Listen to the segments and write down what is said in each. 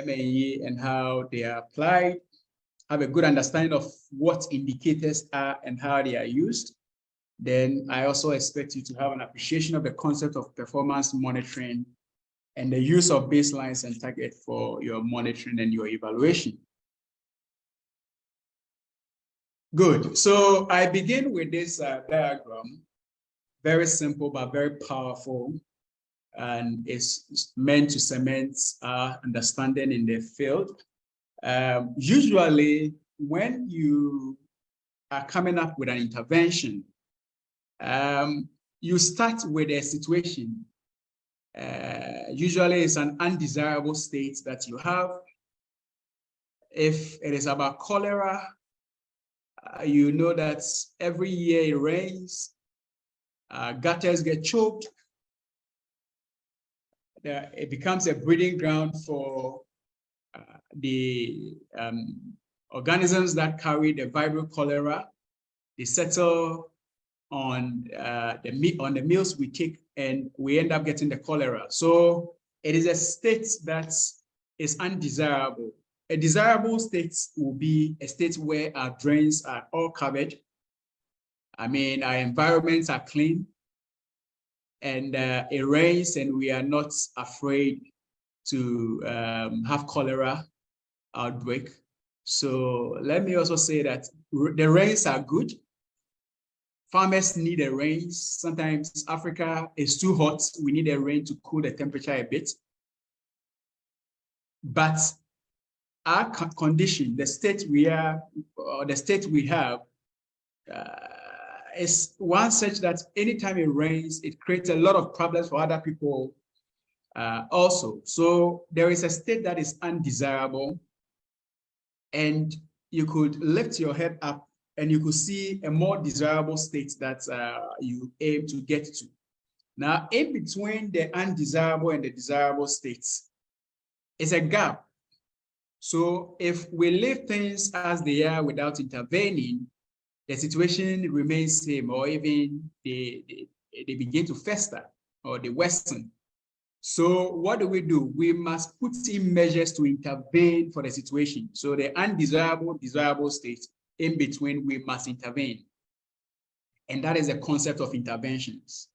MAE and how they are applied, have a good understanding of what indicators are and how they are used, then I also expect you to have an appreciation of the concept of performance monitoring and the use of baselines and targets for your monitoring and your evaluation. Good. So I begin with this diagram, very simple but very powerful, and it's meant to cement our understanding in the field. Usually, when you are coming up with an intervention, you start with a situation. Usually, it's an undesirable state that you have. If it is about cholera, you know that every year it rains, gutters get choked, it becomes a breeding ground for the organisms that carry the Vibrio cholera. They settle on the meals we take, and we end up getting the cholera. So it is a state that is undesirable. A desirable state will be a state where our drains are all covered. I mean, our environments are clean, and it rains, and we are not afraid to have cholera outbreak. So let me also say that the rains are good. Farmers need the rains. Sometimes Africa is too hot. We need a rain to cool the temperature a bit. But our condition, the state we are, or the state we have, is one such that anytime it rains, it creates a lot of problems for other people also. So there is a state that is undesirable, and you could lift your head up and you could see a more desirable state that you aim to get to. Now, in between the undesirable and the desirable states is a gap. So if we leave things as they are without intervening, the situation remains same, or even they begin to fester or they worsen. So what do? We must put in measures to intervene for the situation. So the undesirable, desirable state in between, we must intervene. And that is the concept of interventions.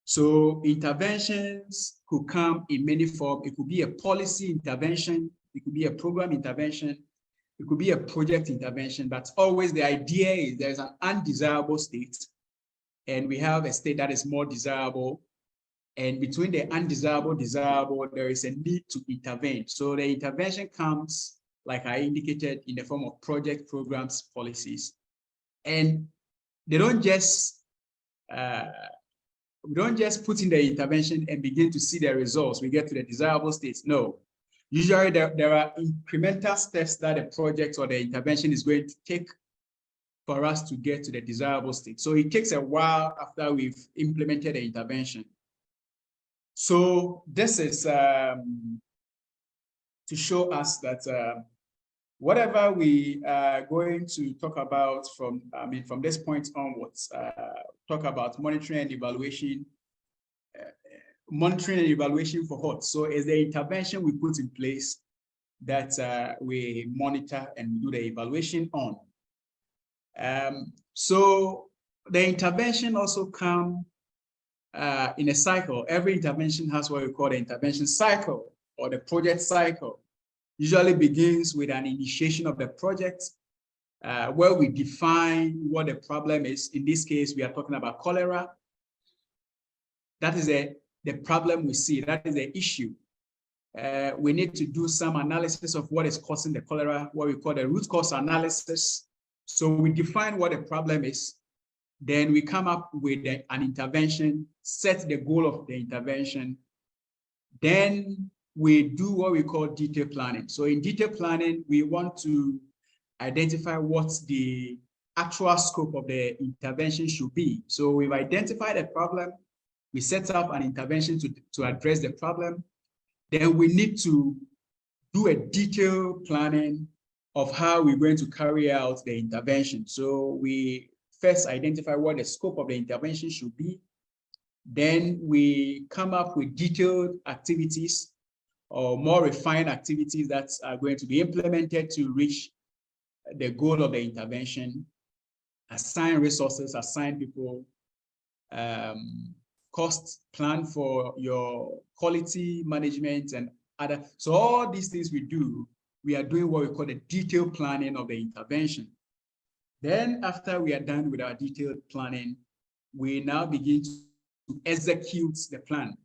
So interventions could come in many forms. It could be a policy intervention. It could be a program intervention. It could be a project intervention, but always the idea is there's an undesirable state, and we have a state that is more desirable. And between the undesirable, desirable, there is a need to intervene. So the intervention comes, like I indicated, in the form of project, programs, policies. And they don't just, we don't just put in the intervention and begin to see the results. We get to the desirable states. No. Usually there are incremental steps that the project or the intervention is going to take for us to get to the desirable state. So it takes a while after we've implemented the intervention. So this is to show us that whatever we are going to talk about from this point onwards, talk about monitoring and evaluation. Monitoring and evaluation for what? So is the intervention we put in place that we monitor and do the evaluation on. So the intervention also come in a cycle. Every intervention has what we call the intervention cycle or the project cycle. Usually begins with an initiation of the project where we define what the problem is. In this case, we are talking about cholera. That is the problem we see. That is the issue. We need to do some analysis of what is causing the cholera, what we call the root cause analysis. So we define what the problem is. Then we come up with an intervention, set the goal of the intervention. Then we do what we call detailed planning. So in detailed planning, we want to identify what the actual scope of the intervention should be. So we've identified a problem. We set up an intervention to address the problem. Then we need to do a detailed planning of how we're going to carry out the intervention. So we first identify what the scope of the intervention should be. Then we come up with detailed activities or more refined activities that are going to be implemented to reach the goal of the intervention, assign resources, assign people, cost plan for your quality management and other. So all these things we do, we are doing what we call the detailed planning of the intervention. Then after we are done with our detailed planning, we now begin to execute the plan.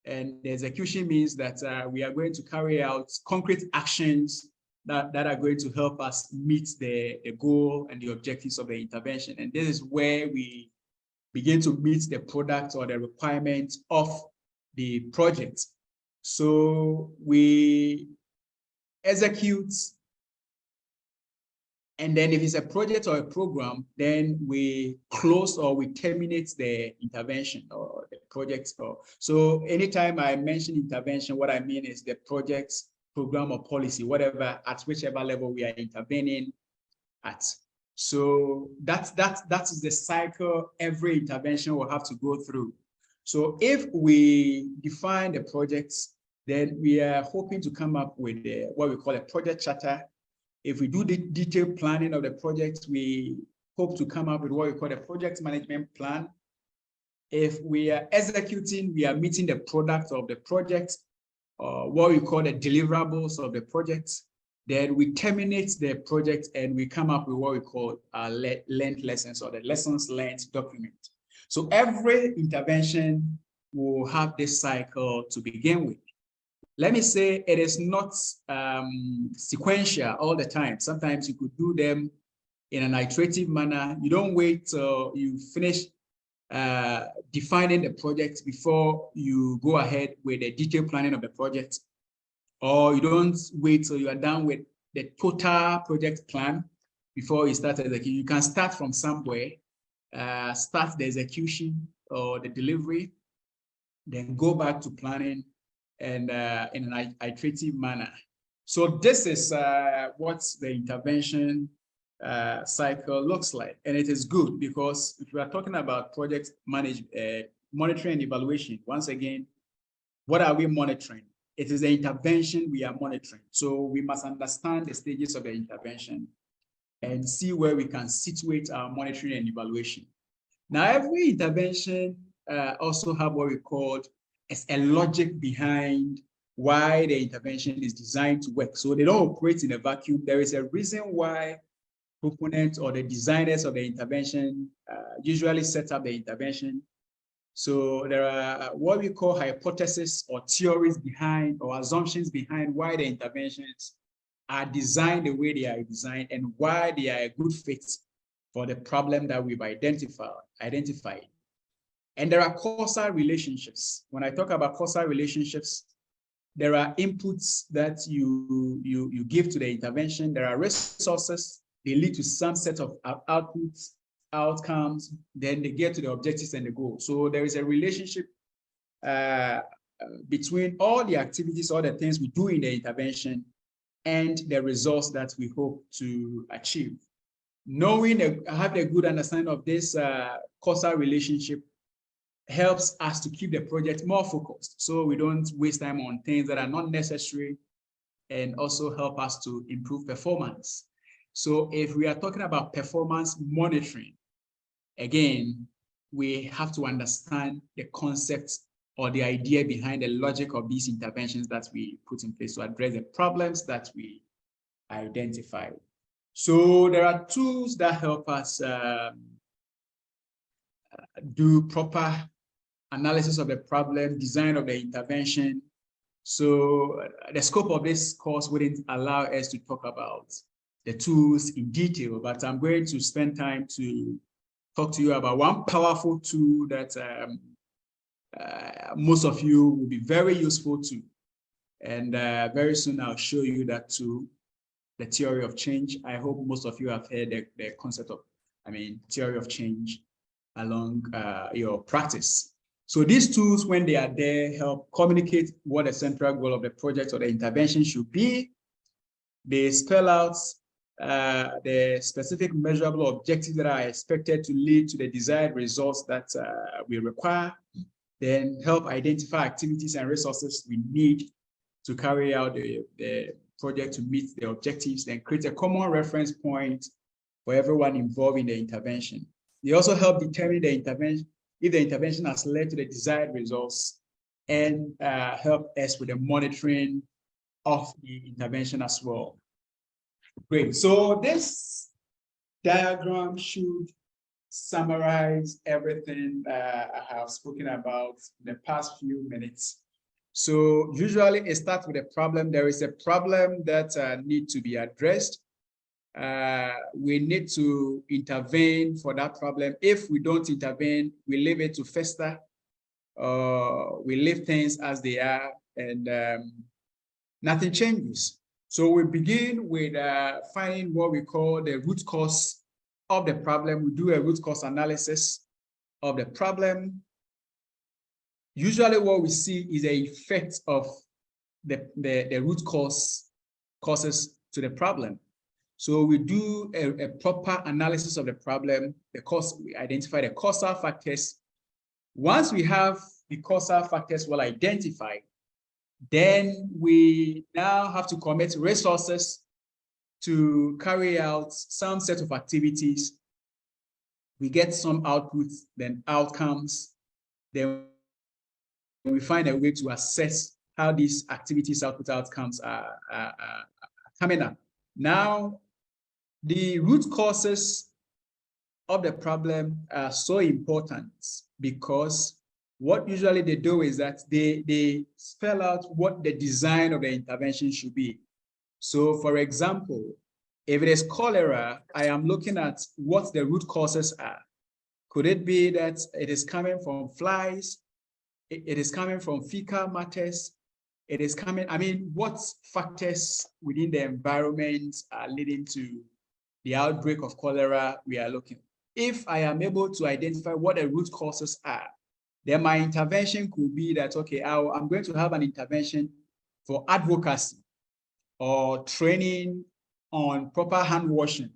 And the execution means that we are going to carry out concrete actions that are going to help us meet the goal and the objectives of the intervention. And this is where we begin to meet the product or the requirements of the project. So we execute, and then if it's a project or a program, then we close or we terminate the intervention or the project. So anytime I mention intervention, what I mean is the project, program, or policy, whatever, at whichever level we are intervening at. So that is the cycle every intervention will have to go through. So if we define the projects, then we are hoping to come up with what we call a project charter. If we do the detailed planning of the project, we hope to come up with what we call a project management plan. If we are executing, we are meeting the product of the project, or what we call the deliverables of the project. Then we terminate the project and we come up with what we call learned lessons, or the lessons learned document. So every intervention will have this cycle to begin with. Let me say it is not sequential all the time. Sometimes you could do them in an iterative manner. You don't wait till you finish defining the project before you go ahead with the detailed planning of the project. Or you don't wait till you are done with the total project plan before you start executing. You can start from somewhere, start the execution or the delivery, then go back to planning and in an iterative manner. So this is what the intervention cycle looks like. And it is good because if we are talking about project monitoring and evaluation, once again, what are we monitoring? It is the intervention we are monitoring. So we must understand the stages of the intervention and see where we can situate our monitoring and evaluation. Now, every intervention also have what we call as a logic behind why the intervention is designed to work. So they don't operate in a vacuum. There is a reason why proponents or the designers of the intervention usually set up the intervention. So there are what we call hypotheses or theories behind or assumptions behind why the interventions are designed the way they are designed and why they are a good fit for the problem that we've identified. And there are causal relationships. When I talk about causal relationships, there are inputs that you give to the intervention. There are resources. They lead to some set of outputs, outcomes, then they get to the objectives and the goals. So there is a relationship between all the activities, all the things we do in the intervention and the results that we hope to achieve. Knowing, having a good understanding of this causal relationship helps us to keep the project more focused. So we don't waste time on things that are not necessary and also help us to improve performance. So if we are talking about performance monitoring, again, we have to understand the concept or the idea behind the logic of these interventions that we put in place to address the problems that we identify. So there are tools that help us do proper analysis of the problem, design of the intervention. So the scope of this course wouldn't allow us to talk about the tools in detail, but I'm going to spend time to talk to you about one powerful tool that most of you will be very useful to. And very soon I'll show you that tool, the theory of change. I hope most of you have heard the concept of, theory of change along your practice. So these tools, when they are there, help communicate what the central goal of the project or the intervention should be. They spell out the specific measurable objectives that are expected to lead to the desired results that we require, then help identify activities and resources we need to carry out the project to meet the objectives, then create a common reference point for everyone involved in the intervention. They also help determine the intervention, if the intervention has led to the desired results, and help us with the monitoring of the intervention as well. Great. So this diagram should summarize everything I have spoken about in the past few minutes. So usually it starts with a problem. There is a problem that needs to be addressed. We need to intervene for that problem. If we don't intervene, we leave it to fester. We leave things as they are, and nothing changes. So we begin with finding what we call the root cause of the problem. We do a root cause analysis of the problem. Usually what we see is the effect of the root causes to the problem. So we do a proper analysis of the problem, we identify the causal factors. Once we have the causal factors well identified, then we now have to commit resources to carry out some set of activities. We get some outputs, then outcomes. Then we find a way to assess how these activities, outcomes are coming up. Now, the root causes of the problem are so important because what usually they do is that they spell out what the design of the intervention should be. So for example, if it is cholera, I am looking at what the root causes are. Could it be that it is coming from flies? It is coming from fecal matters? It is coming, I mean, what factors within the environment are leading to the outbreak of cholera we are looking? If I am able to identify what the root causes are, then my intervention could be that, okay, I'm going to have an intervention for advocacy or training on proper hand washing,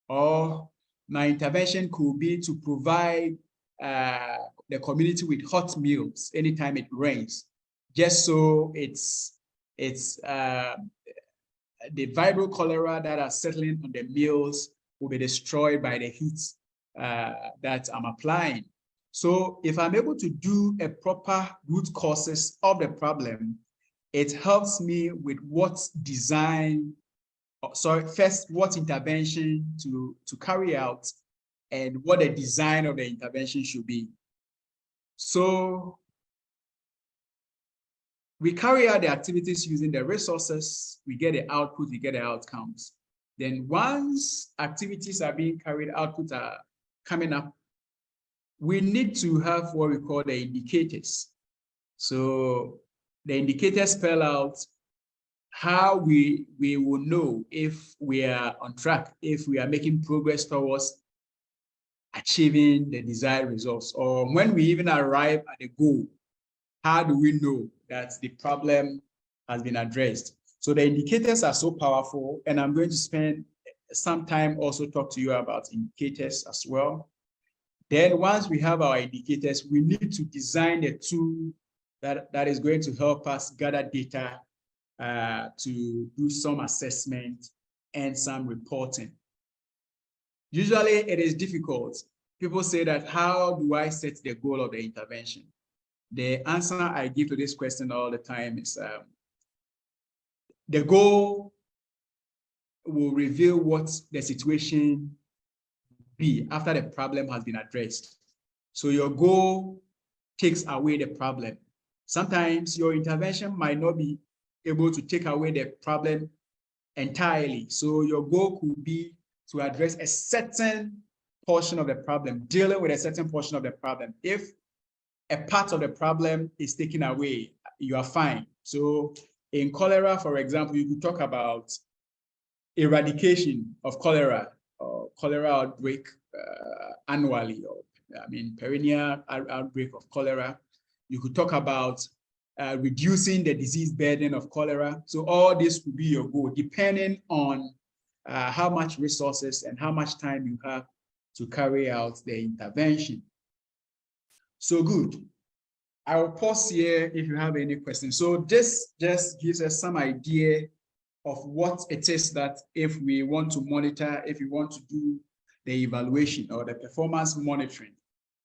or my intervention could be to provide the community with hot meals anytime it rains, just so the viral cholera that are settling on the meals will be destroyed by the heat that I'm applying. So if I'm able to do a proper root causes of the problem, it helps me with what design, first what intervention to carry out and what the design of the intervention should be. So we carry out the activities using the resources, we get the output, we get the outcomes. Then once activities are being carried, outputs are coming up, we need to have what we call the indicators. So the indicators spell out how we will know if we are on track, if we are making progress towards achieving the desired results, or when we even arrive at the goal, how do we know that the problem has been addressed? So the indicators are so powerful, and I'm going to spend some time also talk to you about indicators as well. Then once we have our indicators, we need to design a tool that is going to help us gather data to do some assessment and some reporting. Usually it is difficult. People say that, how do I set the goal of the intervention? The answer I give to this question all the time is the goal will reveal what the situation be after the problem has been addressed. So your goal takes away the problem. Sometimes your intervention might not be able to take away the problem entirely. So your goal could be to address a certain portion of the problem, dealing with a certain portion of the problem. If a part of the problem is taken away, you are fine. So in cholera, for example, you could talk about eradication of cholera or cholera outbreak annually, or perennial outbreak of cholera. You could talk about reducing the disease burden of cholera. So all this would be your goal, depending on how much resources and how much time you have to carry out the intervention. So good. I will pause here if you have any questions. So this just gives us some idea of what it is that if we want to monitor, if we want to do the evaluation or the performance monitoring,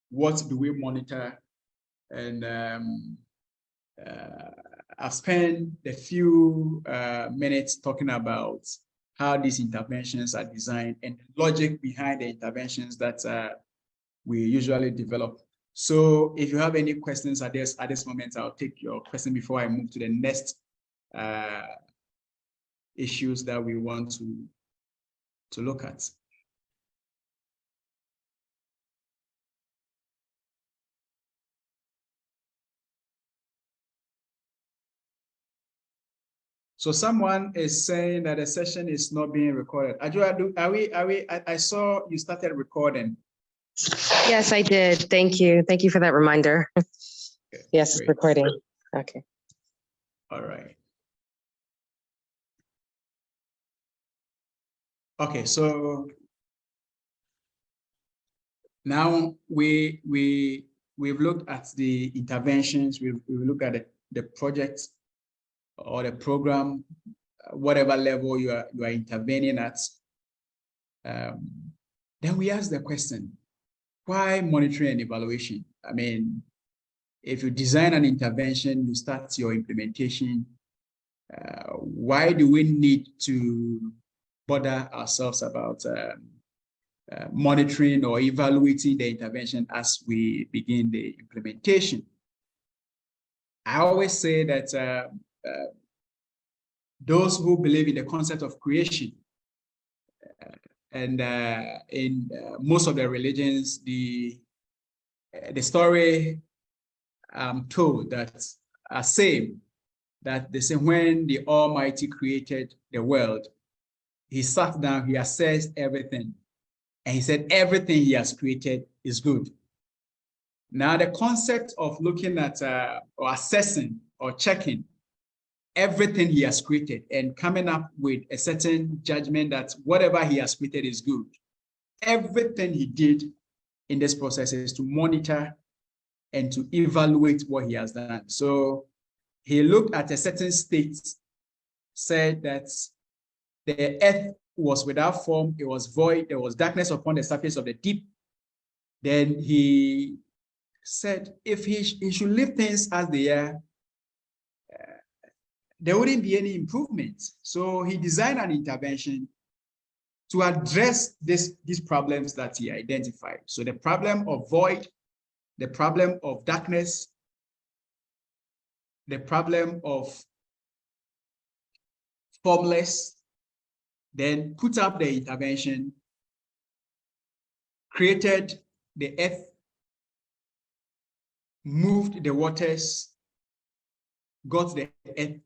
what do we monitor? And I've spent a few minutes talking about how these interventions are designed and the logic behind the interventions that we usually develop. So if you have any questions at this moment, I'll take your question before I move to the next issues that we want to look at. So someone is saying that the session is not being recorded. I saw you started recording. Yes, I did. Thank you. Thank you for that reminder. Okay, yes, great. Recording. Okay. All right. Okay, so now we've looked at the interventions, we've looked at the project or the program, whatever level you are intervening at. Then we ask the question, why monitoring and evaluation? I mean, if you design an intervention, you start your implementation. Why do we need to bother ourselves about monitoring or evaluating the intervention as we begin the implementation? I always say that those who believe in the concept of creation, and in most of the religions, the story I'm told that are same, that they say when the Almighty created the world, he sat down, he assessed everything, and he said everything he has created is good. Now the concept of looking at or assessing or checking everything he has created and coming up with a certain judgment that whatever he has created is good. Everything he did in this process is to monitor and to evaluate what he has done. So he looked at a certain state, said that the earth was without form, it was void, there was darkness upon the surface of the deep. Then he said if he should leave things as they are, there wouldn't be any improvement. So he designed an intervention to address these problems that he identified. So the problem of void, the problem of darkness, the problem of formless, then put up the intervention, created the earth, moved the waters, got the earth,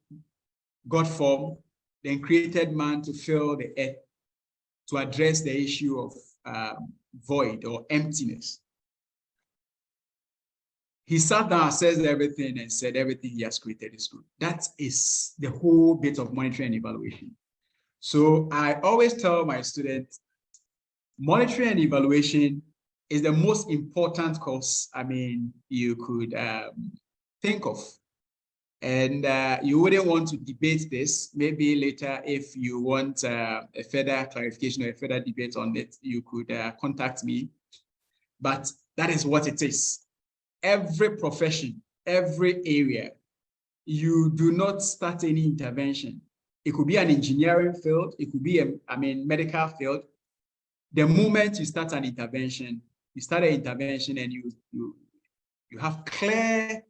got form, then created man to fill the earth to address the issue of void or emptiness. He sat down, assessed everything, and said everything he has created is good. That is the whole bit of monitoring and evaluation. So I always tell my students, monitoring and evaluation is the most important course, I mean, you could think of. And you wouldn't want to debate this. Maybe later, if you want a further clarification or a further debate on it, you could contact me. But that is what it is. Every profession, every area, you do not start any intervention. It could be an engineering field. It could be medical field. The moment you start an intervention, you start an intervention and you have clear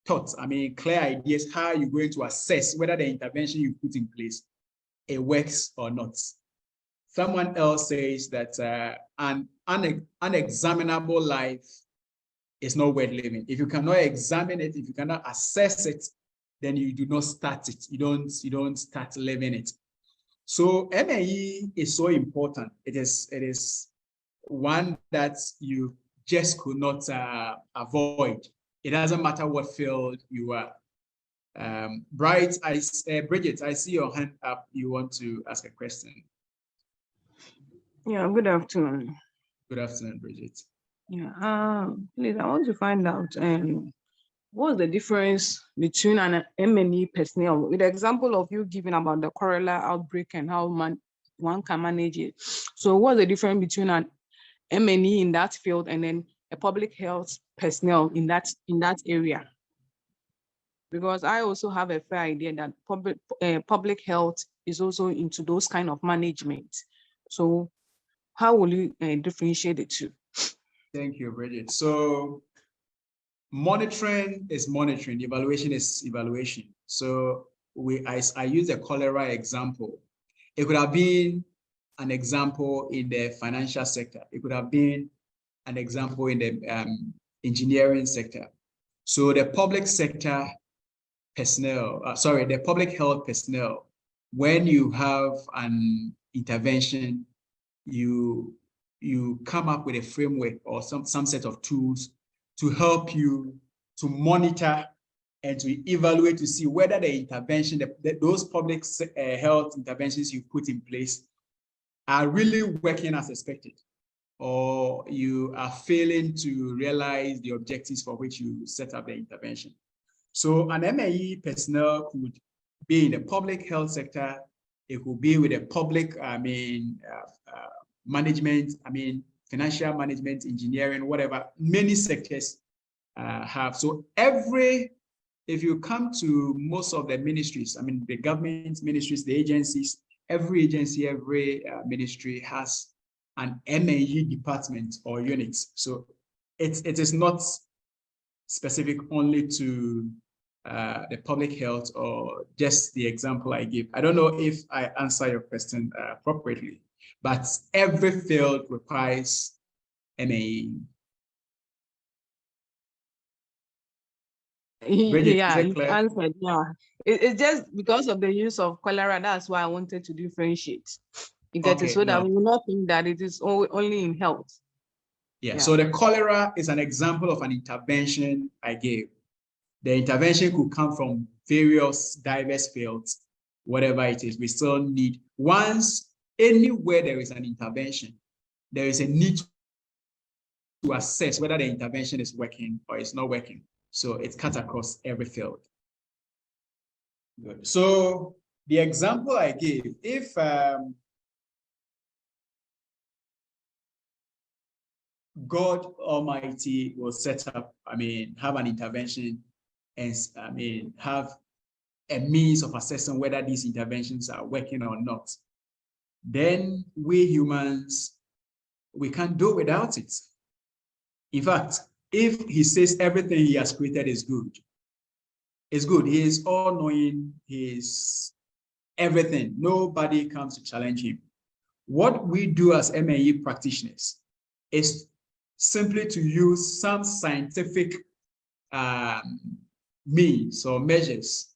thoughts, clear ideas how you're going to assess whether the intervention you put in place, it works or not. Someone else says that an unexaminable life is not worth living. If you cannot examine it, if you cannot assess it, then you do not start it. You don't start living it. So MAE is so important. It is one that you just could not avoid. It doesn't matter what field you are. Bridget, I see your hand up. You want to ask a question? Yeah, good afternoon. Good afternoon, Bridget. Yeah, please, I want to find out what's the difference between an M&E personnel, with the example of you giving about the cholera outbreak and how one can manage it? So what's the difference between an M&E in that field and then a public health personnel in that area? Because I also have a fair idea that public health is also into those kind of management. So how will you differentiate the two? Thank you, Bridget. So monitoring is monitoring, evaluation is evaluation. So I use a cholera example. It could have been an example in the financial sector. It could have been an example in the engineering sector. So the public sector personnel, the public health personnel, when you have an intervention, you come up with a framework or some set of tools to help you to monitor and to evaluate to see whether the intervention, those public health interventions you put in place are really working as expected, or you are failing to realize the objectives for which you set up the intervention. So an M&E personnel could be in the public health sector. It could be with the public, management, financial management, engineering, whatever, many sectors have. So if you come to most of the ministries, the government ministries, the agencies, every agency, every ministry has an M&E department or unit. So it is not specific only to the public health or just the example I give. I don't know if I answer your question appropriately, but every field requires M&E. Yeah, you answered. Yeah, it's just because of the use of cholera. That's why I wanted to differentiate. You get it, so that we will not think that it is only in health. Yeah. So the cholera is an example of an intervention I gave. The intervention could come from various diverse fields, whatever it is. We still need, once anywhere there is an intervention, there is a need to assess whether the intervention is working or it's not working. So it's cut across every field. Good. So the example I gave, if God Almighty will set up, have an intervention and have a means of assessing whether these interventions are working or not, then we humans, we can't do without it. In fact, if he says everything he has created is good, it's good. He is all-knowing, he is everything. Nobody comes to challenge him. What we do as M&E practitioners is simply to use some scientific means or measures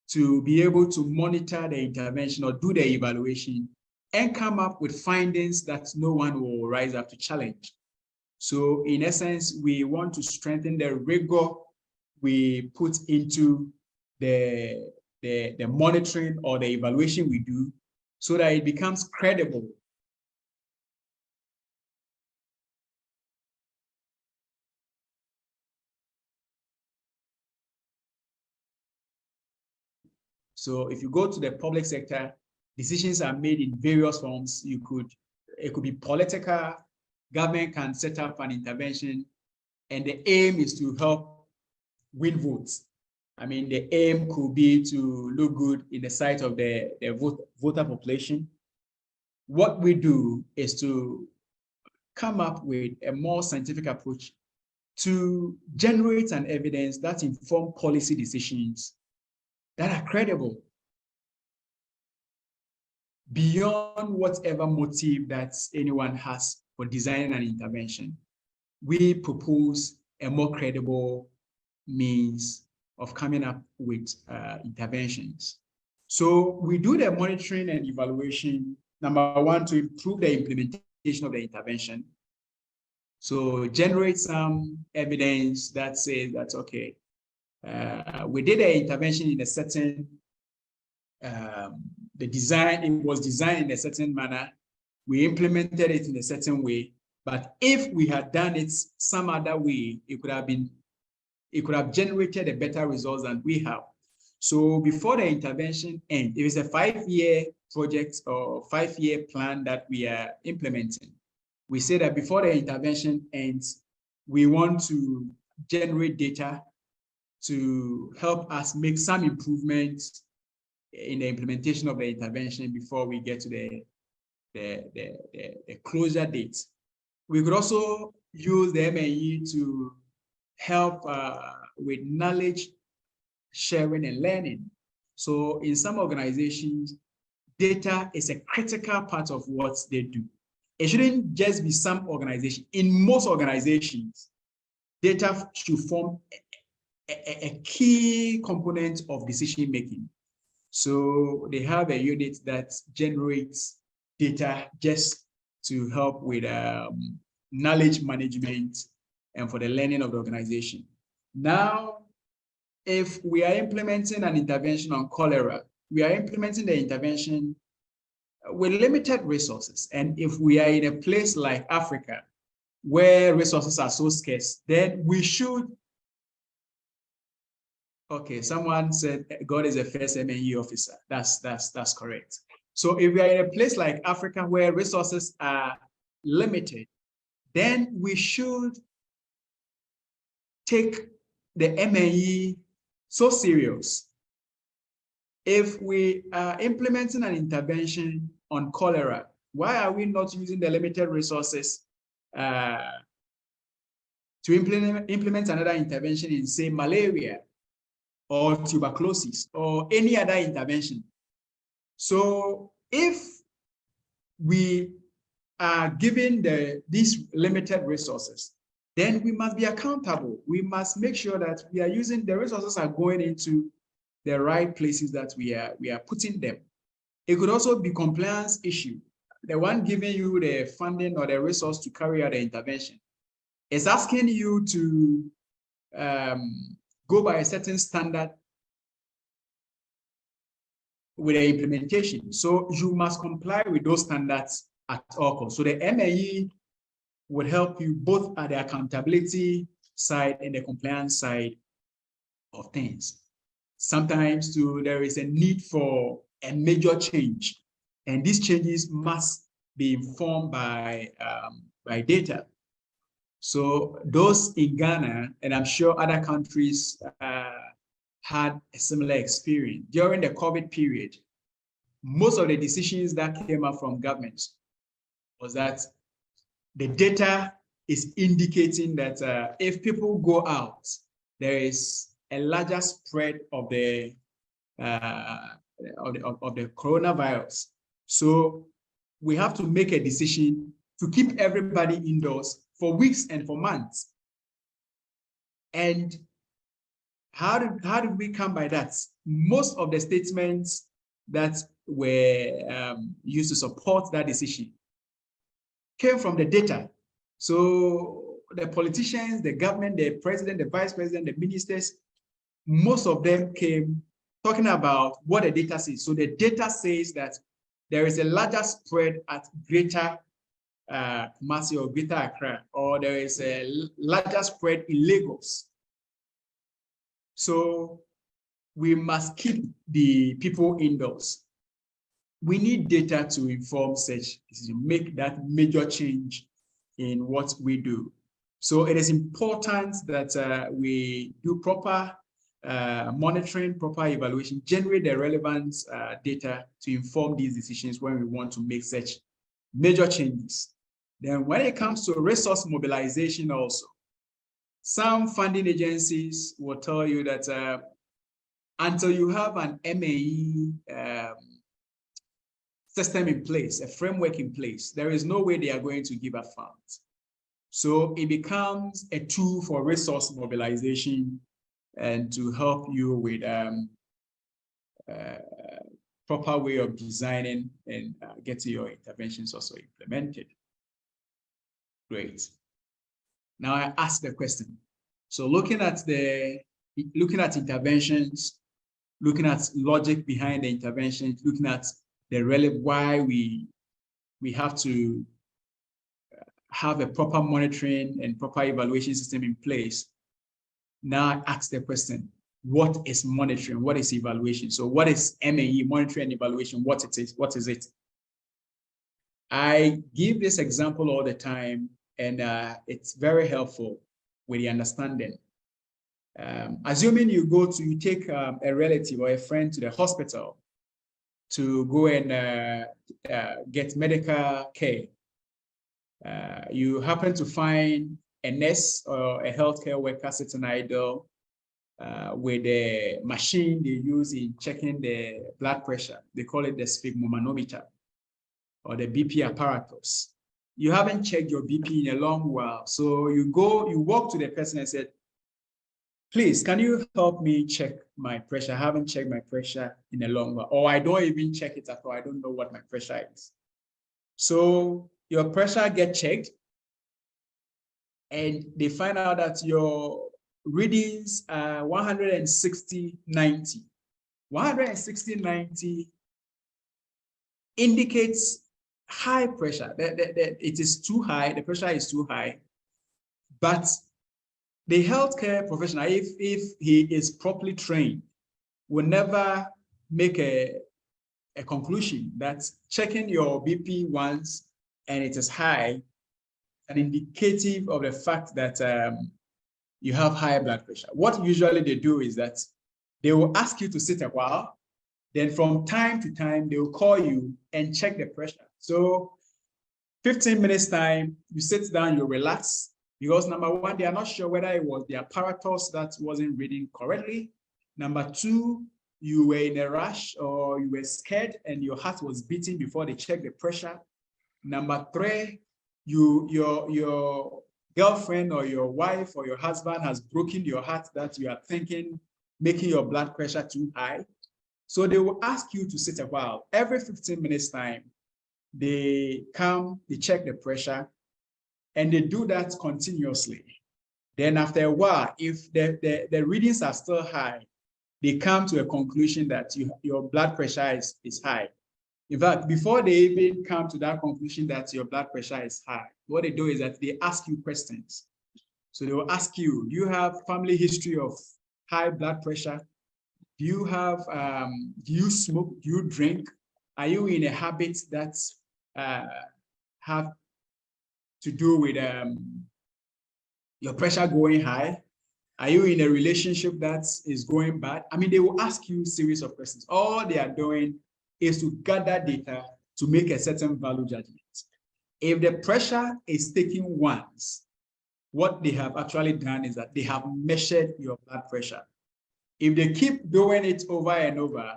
to be able to monitor the intervention or do the evaluation and come up with findings that no one will rise up to challenge. So in essence, we want to strengthen the rigor we put into the monitoring or the evaluation we do so that it becomes credible. So if you go to the public sector, decisions are made in various forms. It could be political. Government can set up an intervention, and the aim is to help win votes. The aim could be to look good in the sight of the voter population. What we do is to come up with a more scientific approach to generate an evidence that inform policy decisions that are credible beyond whatever motive that anyone has for designing an intervention. We propose a more credible means of coming up with interventions. So we do the monitoring and evaluation, number one, to improve the implementation of the intervention. So generate some evidence that says that, okay, we did an intervention in a certain, it was designed in a certain manner. We implemented it in a certain way, but if we had done it some other way, it could have been it could have generated a better results than we have. So before the intervention ends, if it's a 5-year project or 5-year plan that we are implementing, we say that before the intervention ends, we want to generate data to help us make some improvements in the implementation of the intervention before we get to the closure date. We could also use the MNE to help with knowledge sharing and learning. So in some organizations, data is a critical part of what they do. It shouldn't just be some organization. In most organizations, data should form a key component of decision making. So they have a unit that generates data just to help with knowledge management and for the learning of the organization. Now, if we are implementing an intervention on cholera, we are implementing the intervention with limited resources. And if we are in a place like Africa, where resources are so scarce, then we should. Okay, someone said God is a first MNE officer. That's correct. So if we are in a place like Africa where resources are limited, then we should take the MNE so serious. If we are implementing an intervention on cholera, why are we not using the limited resources to implement another intervention in, say, malaria or tuberculosis or any other intervention? So if we are given these limited resources, then we must be accountable. We must make sure that we are using the resources are going into the right places that we are putting them. It could also be compliance issue. The one giving you the funding or the resource to carry out the intervention is asking you to go by a certain standard with the implementation. So you must comply with those standards at all costs. So the MNE would help you both at the accountability side and the compliance side of things. Sometimes too, there is a need for a major change, and these changes must be informed by data. So those in Ghana, and I'm sure other countries had a similar experience. During the COVID period, most of the decisions that came up from governments was that the data is indicating that if people go out, there is a larger spread of the coronavirus. So we have to make a decision to keep everybody indoors for weeks and for months. And how did we come by that? Most of the statements that were used to support that decision came from the data. So the politicians, the government, the president, the vice president, the ministers, most of them came talking about what the data says. So the data says that there is a larger spread at Greater Kumasi or Greater Accra, or there is a larger spread in Lagos. So we must keep the people indoors. We need data to inform such, to make that major change in what we do. So it is important that we do proper monitoring, proper evaluation, generate the relevant data to inform these decisions when we want to make such major changes. Then when it comes to resource mobilization also, some funding agencies will tell you that until you have an MNE system in place, a framework in place, there is no way they are going to give out funds. So it becomes a tool for resource mobilization and to help you with proper way of designing and getting your interventions also implemented. Great. Now I ask the question. So looking at interventions, looking at logic behind the interventions, looking at the why we have to have a proper monitoring and proper evaluation system in place. Now I ask the question, what is monitoring? What is evaluation? So what is MAE, monitoring and evaluation? What it is? What is it? I give this example all the time, and it's very helpful with the understanding. Assuming you take a relative or a friend to the hospital to go and get medical care. You happen to find a nurse or a healthcare worker sitting idle with a machine they use in checking the blood pressure. They call it the sphygmomanometer or the BP apparatus. You haven't checked your BP in a long while. So you walk to the person and said, please, can you help me check my pressure? I haven't checked my pressure in a long while, or I don't even check it at all. I don't know what my pressure is. So your pressure gets checked, and they find out that your readings are 160/90. 160/90 indicates high pressure. That it is too high, the pressure is too high. But the healthcare professional, if he is properly trained, will never make a conclusion that checking your BP once and it is high, an indicative of the fact that you have high blood pressure. What usually they do is that they will ask you to sit a while, then from time to time, they will call you and check the pressure. So 15 minutes time, you sit down, you relax, because number one, they are not sure whether it was the apparatus that wasn't reading correctly. Number two, you were in a rush or you were scared and your heart was beating before they checked the pressure. Number three, your girlfriend or your wife or your husband has broken your heart that you are thinking, making your blood pressure too high. So they will ask you to sit a while. Every 15 minutes time, they come, they check the pressure, and they do that continuously. Then after a while, if the readings are still high, they come to a conclusion that your blood pressure is high. In fact, before they even come to that conclusion that your blood pressure is high, what they do is that they ask you questions. So they will ask you, do you have family history of high blood pressure? Do you have, do you smoke? Do you drink? Are you in a habit that have to do with your pressure going high? Are you in a relationship that is going bad? I mean, they will ask you a series of questions. All they are doing is to gather data to make a certain value judgment. If the pressure is taken once, what they have actually done is that they have measured your blood pressure. If they keep doing it over and over,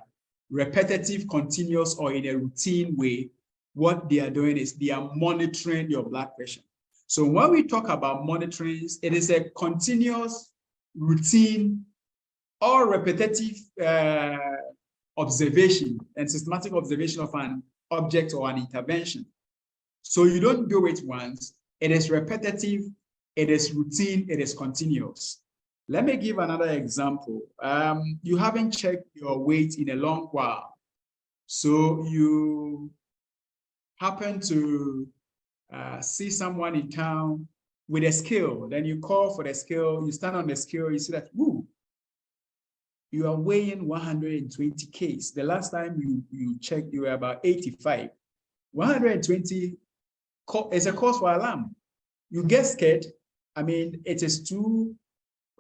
repetitive, continuous, or in a routine way, what they are doing is they are monitoring your blood pressure. So when we talk about monitoring, it is a continuous, routine, or repetitive observation and systematic observation of an object or an intervention. So you don't do it once. It is repetitive, it is routine, it is continuous. Let me give another example. You haven't checked your weight in a long while. So you happen to see someone in town with a scale. Then you call for the scale, you stand on the scale, you see that, woo, you are weighing 120 kgs. The last time you checked, you were about 85. 120 is a cause for alarm. You get scared. I mean, it is too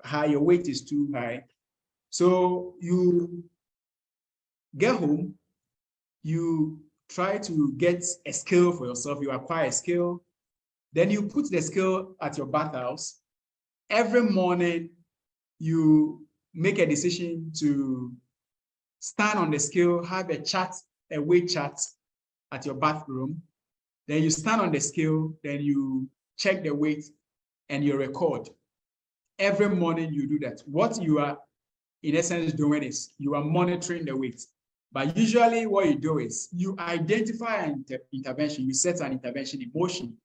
high, your weight is too high. So you get home, you try to get a scale for yourself, you acquire a scale, then you put the scale at your bathhouse. Every morning, you make a decision to stand on the scale, have a chart, a weight chart at your bathroom. Then you stand on the scale, then you check the weight and you record. Every morning you do that. What you are in essence doing is you are monitoring the weight. But usually what you do is you identify an intervention, you set an intervention in motion.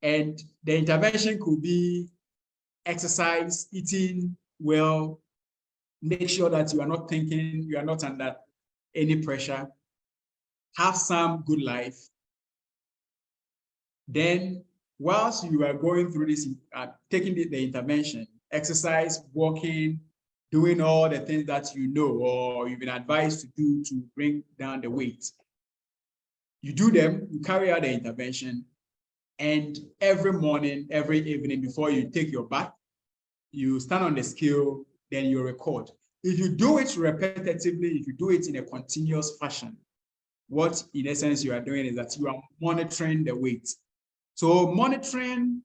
And the intervention could be exercise, eating well, make sure that you are not thinking, you are not under any pressure, have some good life. Then whilst you are going through this, taking the intervention, exercise, walking, doing all the things that you know or you've been advised to do to bring down the weight. You do them, you carry out the intervention, and every morning, every evening before you take your bath, you stand on the scale, then you record. If you do it repetitively, if you do it in a continuous fashion, what in essence you are doing is that you are monitoring the weight. So monitoring,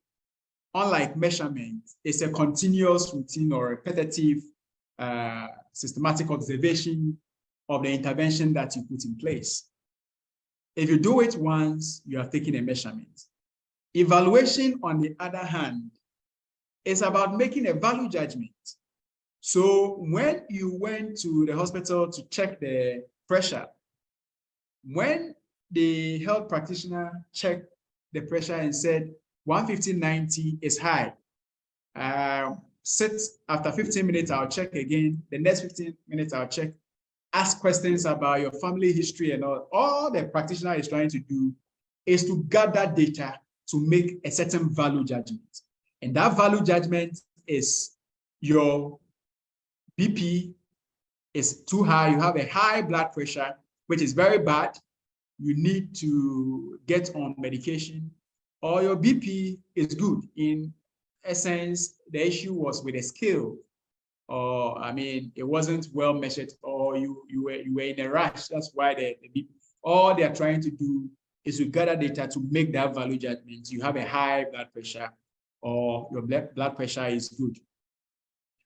unlike measurement, is a continuous routine or repetitive systematic observation of the intervention that you put in place. If you do it once, you are taking a measurement. Evaluation, on the other hand, is about making a value judgment. So when you went to the hospital to check the pressure, when the health practitioner checked the pressure and said 150/90 is high, sit after 15 minutes, I'll check again. The next 15 minutes, I'll check. Ask questions about your family history and all. All the practitioner is trying to do is to gather data to make a certain value judgment. And that value judgment is your BP is too high, you have a high blood pressure, which is very bad. You need to get on medication, or your BP is good. In essence, the issue was with a scale, or I mean, it wasn't well measured, or you were in a rush. That's why the BP. All they are trying to do is to gather data to make that value judgment. You have a high blood pressure, or your blood pressure is good.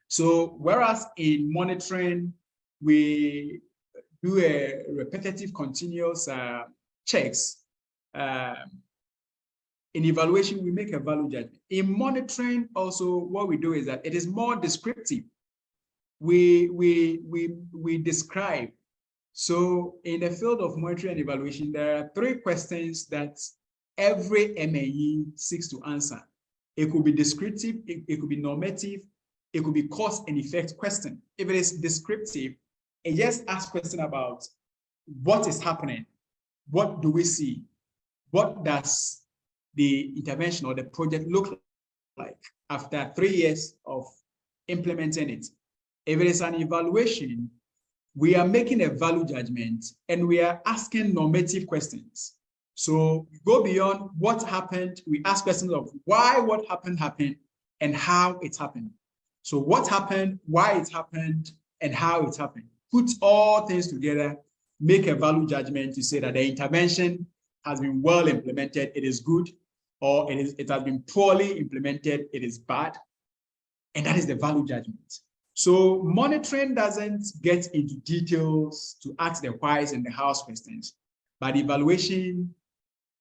So whereas in monitoring, we do a repetitive, continuous checks. In evaluation, we make a value judgment. In monitoring, also, what we do is that it is more descriptive. We describe. So in the field of monitoring and evaluation, there are 3 questions that every MAE seeks to answer. It could be descriptive, it could be normative, it could be cause and effect question. If it is descriptive, it just asks question about what is happening, what do we see, what does the intervention or the project look like after 3 years of implementing it. If it is an evaluation, we are making a value judgment and we are asking normative questions. So we go beyond what happened. We ask questions of why what happened, and how it happened. So what happened, why it happened, and how it happened. Put all things together, make a value judgment to say that the intervention has been well implemented, it is good, or it has been poorly implemented, it is bad. And that is the value judgment. So monitoring doesn't get into details to ask the whys and the hows questions, but evaluation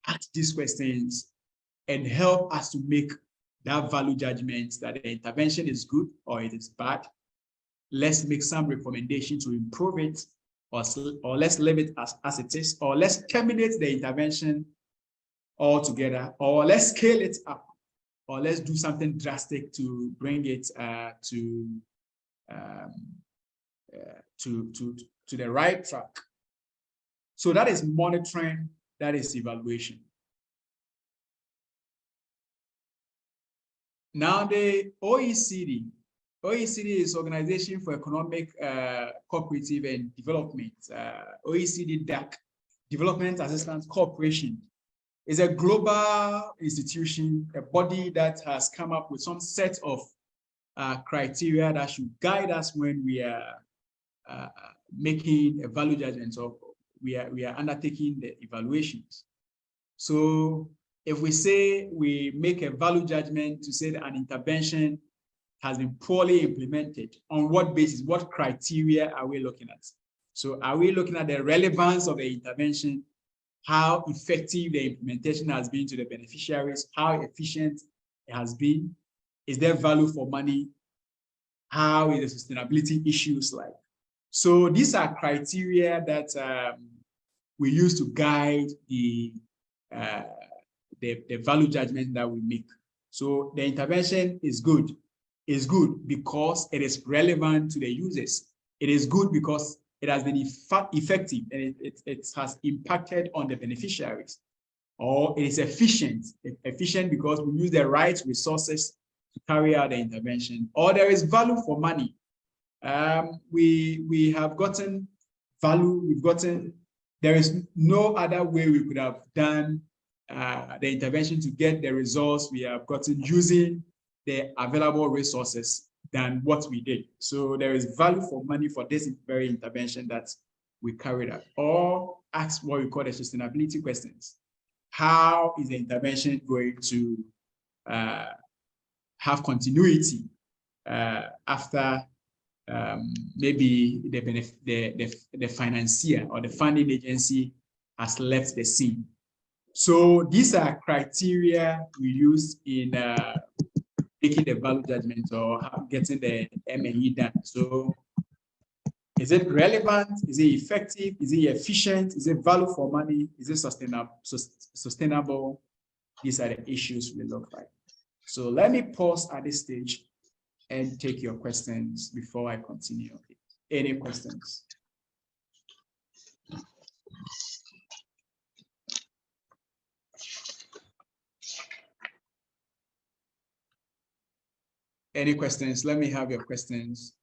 asks these questions and help us to make that value judgment that the intervention is good or it is bad. Let's make some recommendation to improve it, or let's leave it as it is, or let's terminate the intervention altogether, or let's scale it up, or let's do something drastic to bring it to the right track. So that is monitoring, that is evaluation. Now the OECD is Organization for Economic, Cooperative and Development. OECD DAC, Development Assistance Corporation, is a global institution, a body that has come up with some set of criteria that should guide us when we are making a value judgment, or we are undertaking the evaluations. So if we say we make a value judgment to say that an intervention has been poorly implemented, on what basis, what criteria are we looking at? So are we looking at the relevance of the intervention, how effective the implementation has been to the beneficiaries, how efficient it has been? Is there value for money? How is the sustainability issues like? So these are criteria that we use to guide the value judgment that we make. So the intervention is good. It's good because it is relevant to the users. It is good because it has been effective and it has impacted on the beneficiaries. Or it is efficient because we use the right resources to carry out the intervention, or there is value for money. We have gotten value, there is no other way we could have done the intervention to get the results we have gotten using the available resources than what we did. So there is value for money for this very intervention that we carried out, or ask what we call the sustainability questions. How is the intervention going to have continuity after maybe the financier or the funding agency has left the scene? So these are criteria we use in making the value judgment or getting the M&E done. So is it relevant? Is it effective? Is it efficient? Is it value for money? Is it sustainable? These are the issues we look at. So let me pause at this stage and take your questions before I continue. Any questions? Any questions? Let me have your questions.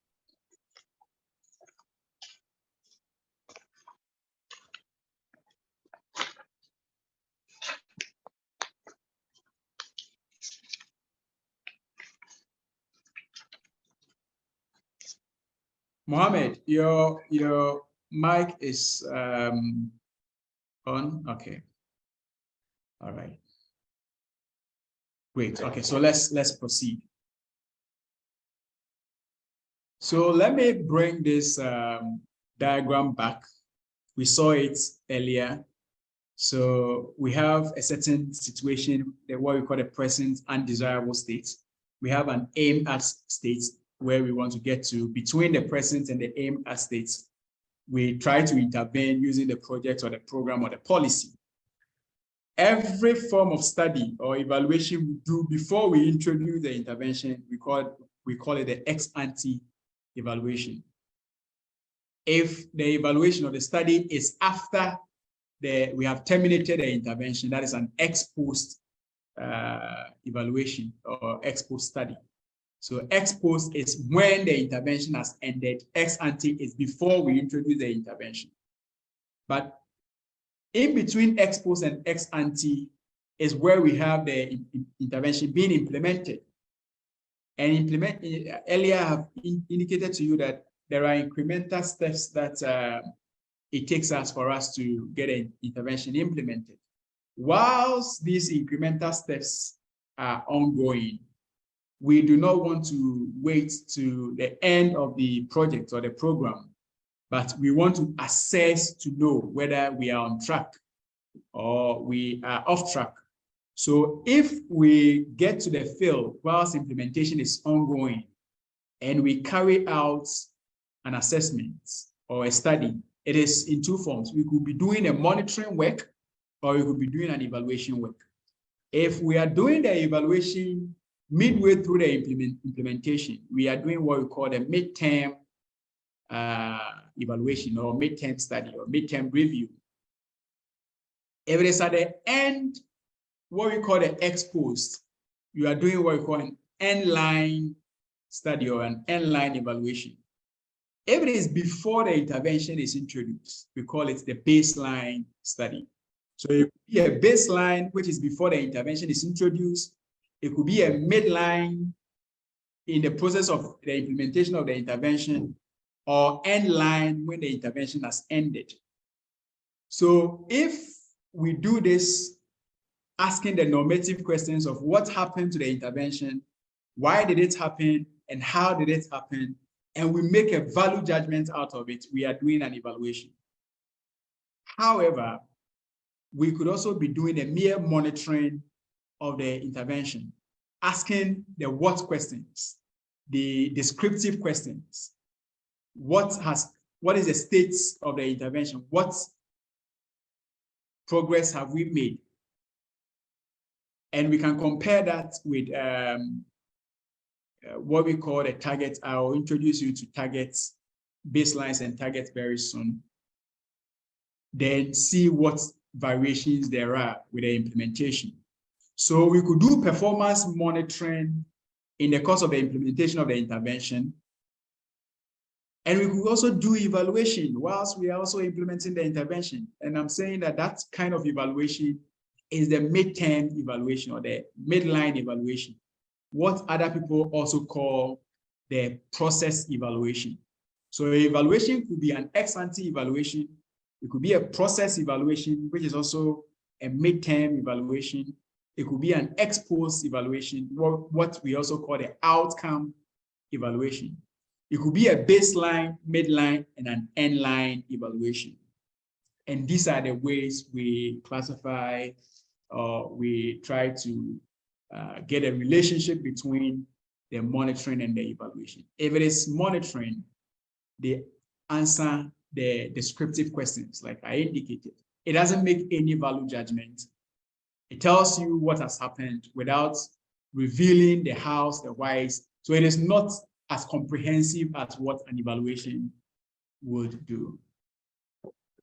Mohammed, your mic is on. Okay. All right. Great. Okay, so let's proceed. So let me bring this diagram back. We saw it earlier. So we have a certain situation, what we call the present undesirable state. We have an aim at state where we want to get to. Between the present and the aim at state, we try to intervene using the project or the program or the policy. Every form of study or evaluation we do before we introduce the intervention, we call it the ex ante evaluation. If the evaluation or the study is after we have terminated the intervention, that is an ex post evaluation or ex post study. So ex post is when the intervention has ended. Ex ante is before we introduce the intervention. But in between ex post and ex ante is where we have the intervention being implemented. And earlier I have indicated to you that there are incremental steps that it takes us for us to get an intervention implemented. Whilst these incremental steps are ongoing, we do not want to wait to the end of the project or the program, but we want to assess to know whether we are on track or we are off track. So if we get to the field whilst implementation is ongoing and we carry out an assessment or a study, it is in two forms. We could be doing a monitoring work or we could be doing an evaluation work. If we are doing the evaluation midway through the implementation, we are doing what we call the midterm evaluation or midterm study or midterm review. If it is at the end, what we call the ex post, you are doing what we call an end-line study or an end-line evaluation. If it is before the intervention is introduced, we call it the baseline study. So it could be a baseline, which is before the intervention is introduced. It could be a midline in the process of the implementation of the intervention, or end line when the intervention has ended. So if we do this, asking the normative questions of what happened to the intervention, why did it happen, and how did it happen, and we make a value judgment out of it, we are doing an evaluation. However, we could also be doing a mere monitoring of the intervention, asking the what questions, the descriptive questions. What is the state of the intervention? What progress have we made? And we can compare that with what we call a target. I'll introduce you to targets, baselines and targets very soon. Then see what variations there are with the implementation. So we could do performance monitoring in the course of the implementation of the intervention. And we could also do evaluation whilst we are also implementing the intervention. And I'm saying that that kind of evaluation is the midterm evaluation or the midline evaluation, what other people also call the process evaluation. So evaluation could be an ex-ante evaluation. It could be a process evaluation, which is also a midterm evaluation. It could be an ex-post evaluation, what we also call the outcome evaluation. It could be a baseline, midline, and an endline evaluation. And these are the ways we classify or we try to get a relationship between the monitoring and the evaluation. If it is monitoring, they answer the descriptive questions like I indicated. It doesn't make any value judgment. It tells you what has happened without revealing the hows, the whys. So it is not as comprehensive as what an evaluation would do.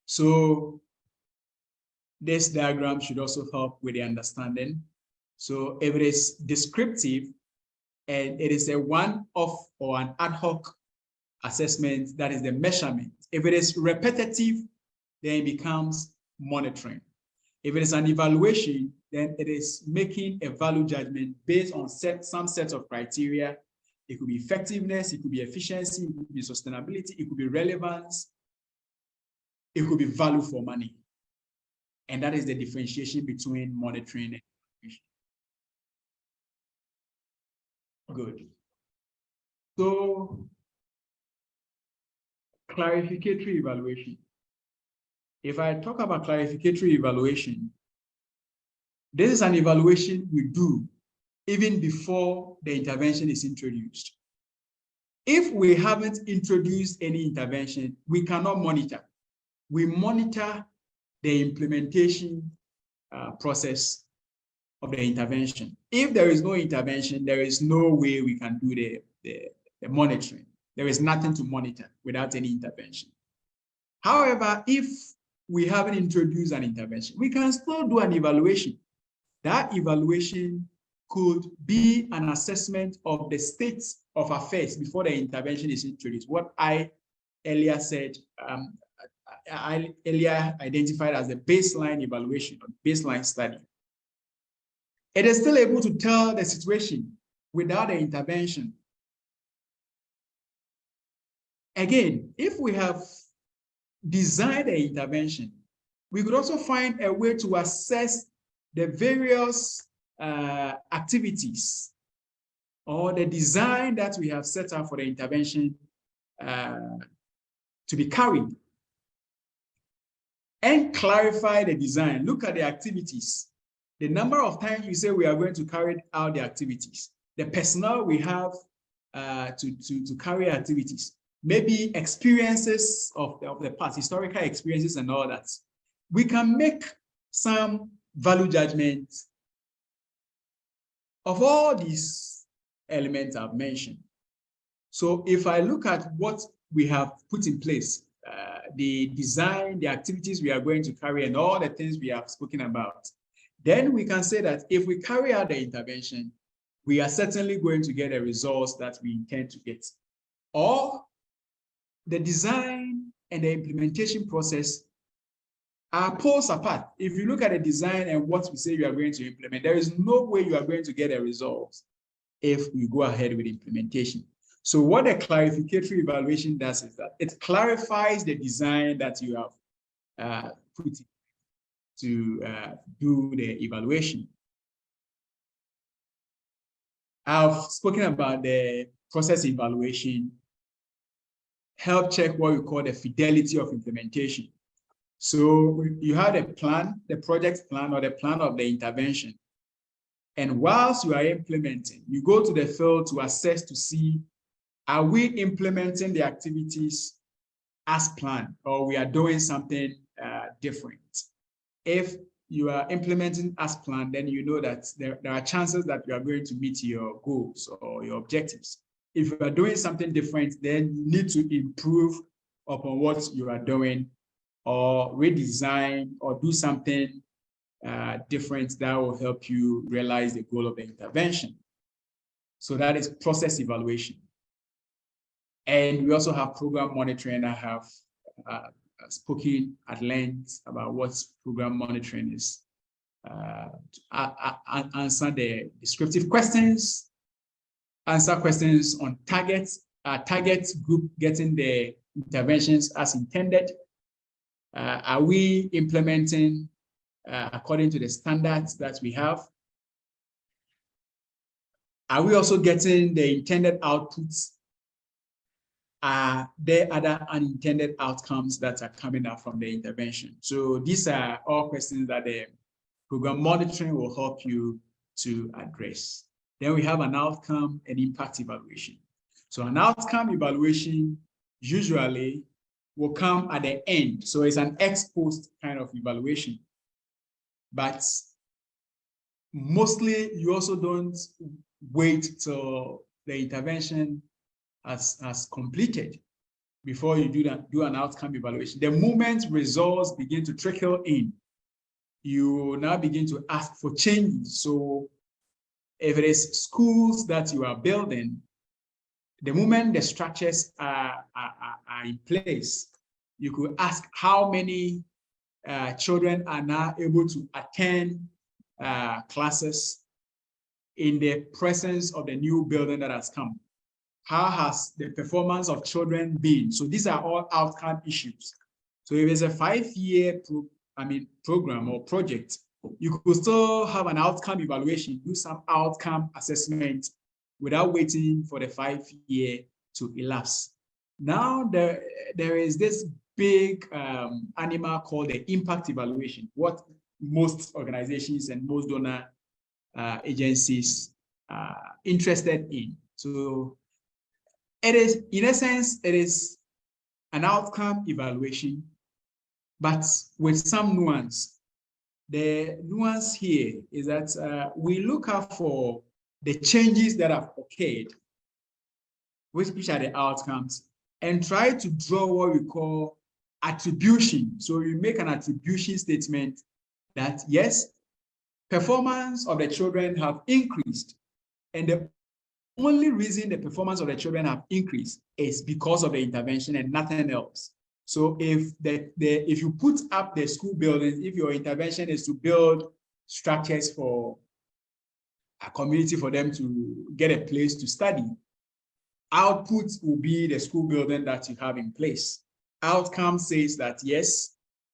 So this diagram should also help with the understanding. So if it is descriptive and it is a one-off or an ad hoc assessment, that is the measurement. If it is repetitive, then it becomes monitoring. If it is an evaluation, then it is making a value judgment based on some set of criteria. It could be effectiveness, it could be efficiency, it could be sustainability, it could be relevance, it could be value for money. And that is the differentiation between monitoring and evaluation. Good. So, clarificatory evaluation. If I talk about clarificatory evaluation, this is an evaluation we do even before the intervention is introduced. If we haven't introduced any intervention, we cannot monitor. We monitor the implementation process of the intervention. If there is no intervention, there is no way we can do the monitoring. There is nothing to monitor without any intervention. However, if we haven't introduced an intervention, we can still do an evaluation. That evaluation could be an assessment of the state of affairs before the intervention is introduced. What I earlier said, I earlier identified as the baseline evaluation or baseline study. It is still able to tell the situation without the intervention. Again, if we have designed the intervention, we could also find a way to assess the various activities or the design that we have set up for the intervention to be carried and clarify the design. Look at the activities, the number of times we say we are going to carry out the activities, the personnel we have to carry activities, maybe experiences of the past, historical experiences and all that. We can make some value judgments of all these elements I've mentioned. So if I look at what we have put in place, the design, the activities we are going to carry, and all the things we have spoken about, then we can say that if we carry out the intervention, we are certainly going to get the results that we intend to get. Or the design and the implementation process are poles apart. If you look at the design and what we say you are going to implement, there is no way you are going to get a result if we go ahead with implementation. So what a clarificatory evaluation does is that it clarifies the design that you have put to do the evaluation. I've spoken about the process evaluation, help check what we call the fidelity of implementation. So you have a plan, the project plan or the plan of the intervention. And whilst you are implementing, you go to the field to assess to see, are we implementing the activities as planned or we are doing something different? If you are implementing as planned, then you know that there are chances that you are going to meet your goals or your objectives. If you are doing something different, then you need to improve upon what you are doing or redesign or do something different that will help you realize the goal of the intervention. So that is process evaluation. And we also have program monitoring. I have spoken at length about what program monitoring is. Answer the descriptive questions, answer questions on targets, target group getting the interventions as intended. Are we implementing according to the standards that we have? Are we also getting the intended outputs? Are there other unintended outcomes that are coming out from the intervention? So these are all questions that the program monitoring will help you to address. Then we have an outcome and impact evaluation. So an outcome evaluation usually will come at the end. So it's an ex post kind of evaluation. But mostly you also don't wait till the intervention has completed before you do an outcome evaluation. The moment results begin to trickle in, you now begin to ask for changes. So if it is schools that you are building, the moment the structures are in place, you could ask how many children are now able to attend classes in the presence of the new building that has come. How has the performance of children been? So these are all outcome issues. So if it's a 5-year program or project, you could still have an outcome evaluation, do some outcome assessment without waiting for the 5-year to elapse. Now there is this big animal called the impact evaluation, what most organizations and most donor agencies are interested in. So it is, in essence, it is an outcome evaluation, but with some nuance. The nuance here is that we look out for the changes that have occurred, which are the outcomes, and try to draw what we call attribution. So you make an attribution statement that, yes, performance of the children have increased, and the only reason the performance of the children have increased is because of the intervention and nothing else. So if you put up the school buildings, if your intervention is to build structures for a community for them to get a place to study, output will be the school building that you have in place. Outcome says that yes,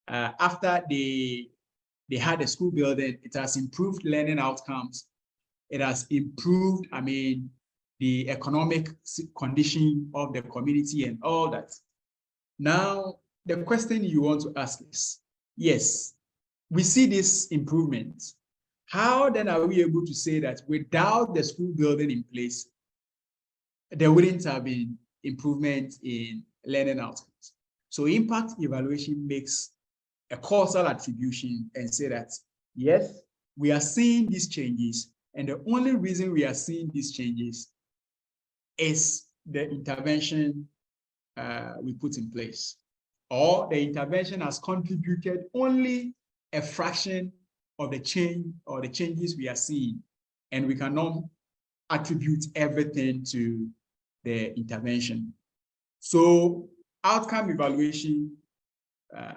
after they had a school building, it has improved learning outcomes. It has improved, the economic condition of the community and all that. Now, the question you want to ask is, yes, we see this improvement. How then are we able to say that without the school building in place, there wouldn't have been improvement in learning outcomes? So impact evaluation makes a causal attribution and say that, yes, we are seeing these changes, and the only reason we are seeing these changes is the intervention we put in place, or the intervention has contributed only a fraction of the change or the changes we are seeing, and we cannot attribute everything to the intervention. So outcome evaluation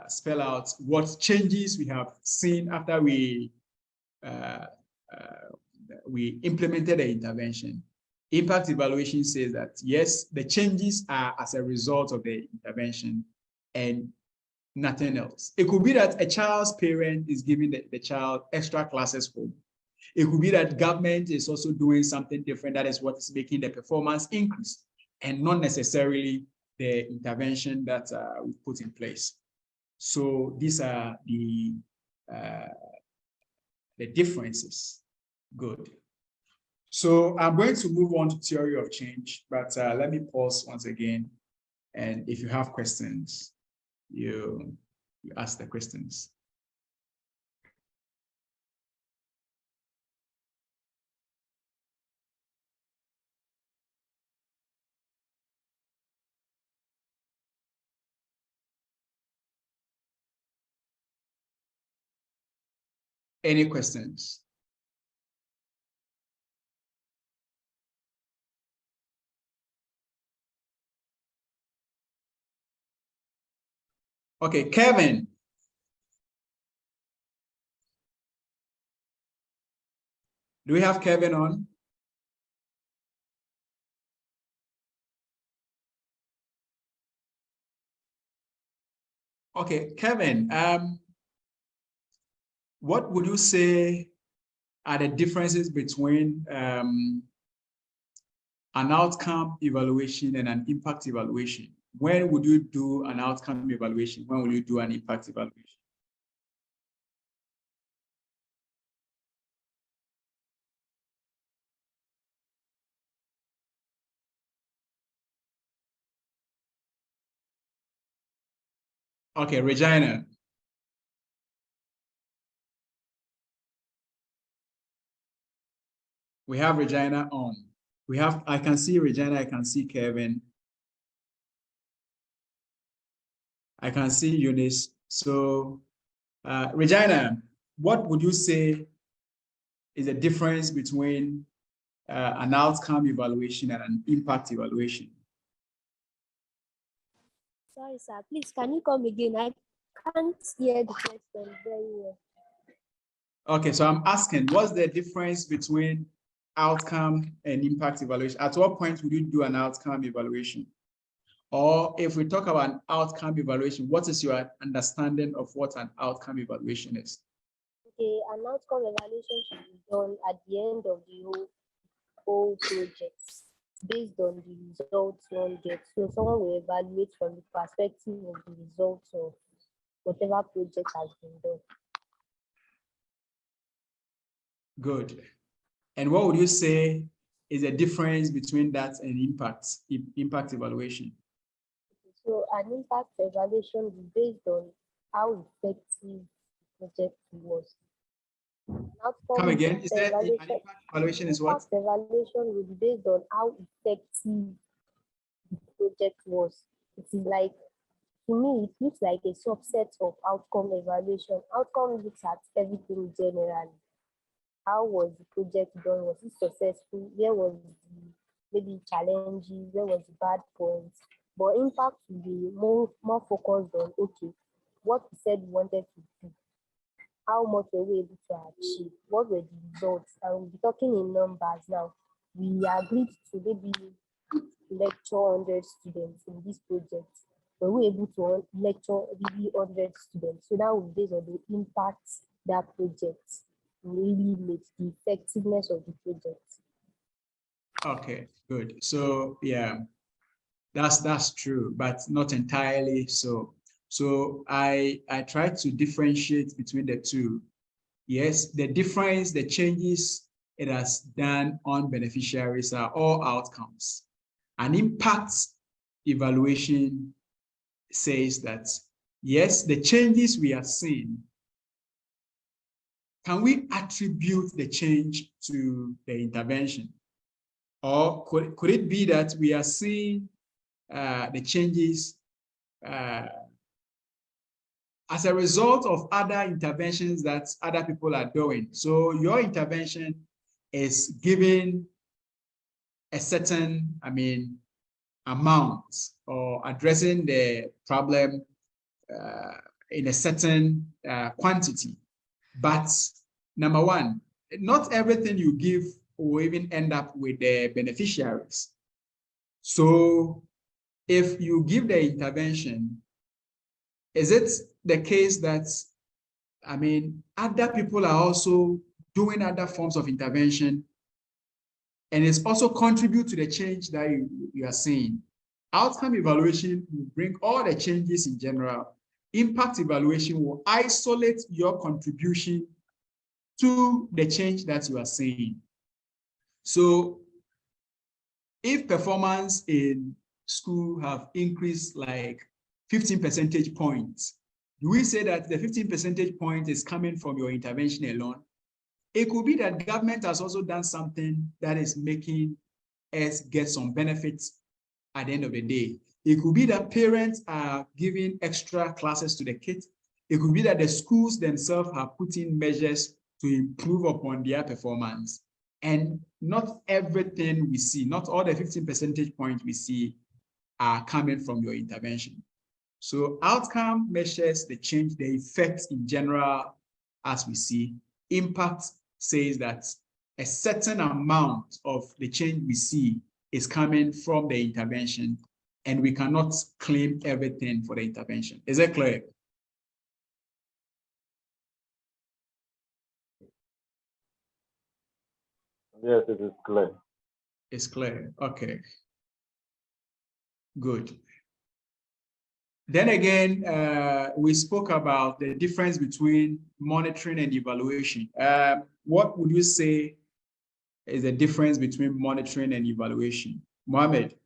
spell out what changes we have seen after we implemented the intervention. Impact evaluation says that, yes, the changes are as a result of the intervention and nothing else. It could be that a child's parent is giving the child extra classes home. It could be that government is also doing something different. That is what is making the performance increase, and not necessarily the intervention that we put in place. So these are the differences. Good. So I'm going to move on to theory of change, but let me pause once again. And if you have questions, you ask the questions. Any questions? Okay, Kevin. Do we have Kevin on? Okay, Kevin, what would you say are the differences between an outcome evaluation and an impact evaluation? When would you do an outcome evaluation? When will you do an impact evaluation? Okay, Regina. We have Regina on. I can see Regina, I can see Kevin. I can see Eunice. So, Regina, what would you say is the difference between an outcome evaluation and an impact evaluation? Sorry, sir. Please, can you come again? I can't hear the question very well. Okay, so I'm asking, what's the difference between outcome and impact evaluation? At what point would you do an outcome evaluation? Or if we talk about an outcome evaluation, what is your understanding of what an outcome evaluation is? Okay, an outcome evaluation should be done at the end of the whole project based on the results one gets. So someone will evaluate from the perspective of the results of whatever project has been done. Good. And what would you say is the difference between that and impact evaluation? So an impact evaluation is based on how effective the project was. Come again, is that an impact evaluation is what? Impact evaluation will be based on how effective the project was. It is like, to me, it looks like a subset of outcome evaluation. Outcome looks at everything generally. How was the project done? Was it successful? Where was the maybe challenges? Where was the bad points? But impact will be more focused on, okay, what we said we wanted to do. How much were we able to achieve? What were the results? And we'll be talking in numbers now. We agreed to maybe lecture 100 students in this project. Were we able to lecture maybe 100 students? So that will be based on the impact that project really makes, the effectiveness of the project. Okay, good. So yeah, that's true, but not entirely so. So I try to differentiate between the two. Yes, the difference, the changes it has done on beneficiaries are all outcomes. An impact evaluation says that, yes, the changes we are seeing, can we attribute the change to the intervention? Or could it be that we are seeing the changes as a result of other interventions that other people are doing? So your intervention is giving a certain, amount or addressing the problem in a certain quantity. But number one, not everything you give will even end up with the beneficiaries. So if you give the intervention, is it the case that, other people are also doing other forms of intervention and it's also contribute to the change that you are seeing? Outcome evaluation will bring all the changes in general. Impact evaluation will isolate your contribution to the change that you are seeing. So if performance in school have increased like 15 percentage points, do we say that the 15 percentage point is coming from your intervention alone? It could be that government has also done something that is making us get some benefits at the end of the day. It could be that parents are giving extra classes to the kids. It could be that the schools themselves are putting measures to improve upon their performance. And not everything we see, not all the 15 percentage points we see are coming from your intervention. So outcome measures the change, the effect in general, as we see. Impact says that a certain amount of the change we see is coming from the intervention, and we cannot claim everything for the intervention. Is that clear? Yes, it is clear. It's clear. Okay. Good. Then again, we spoke about the difference between monitoring and evaluation. What would you say is the difference between monitoring and evaluation? Mohammed?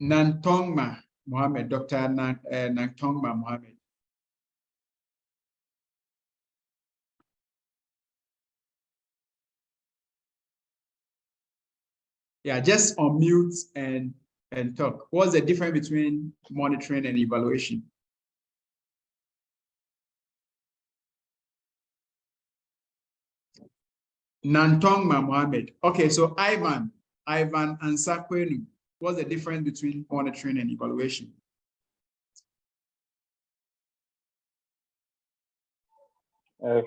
Nantongma Mohammed, Dr. Nantongma Mohammed. Yeah, just unmute and talk. What's the difference between monitoring and evaluation? Nantongma Mohammed. Okay, so Ivan Ansakwenu. What's the difference between monitoring and evaluation?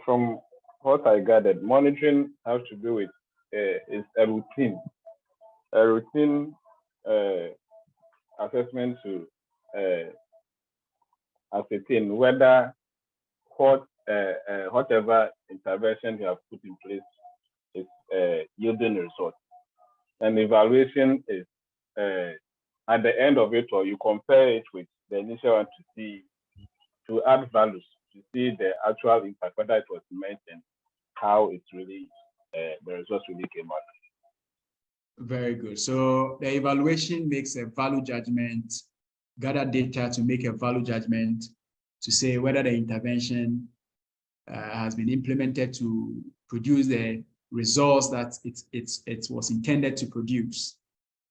From what I gathered, monitoring has to do with is a routine assessment to ascertain whether whatever intervention you have put in place is yielding results. And evaluation is at the end of it, or you compare it with the initial one to add values, to see the actual impact, whether it was meant and how it really, the results really came out. Very good. So the evaluation makes a value judgment, gather data to make a value judgment to say whether the intervention has been implemented to produce the results that it was intended to produce.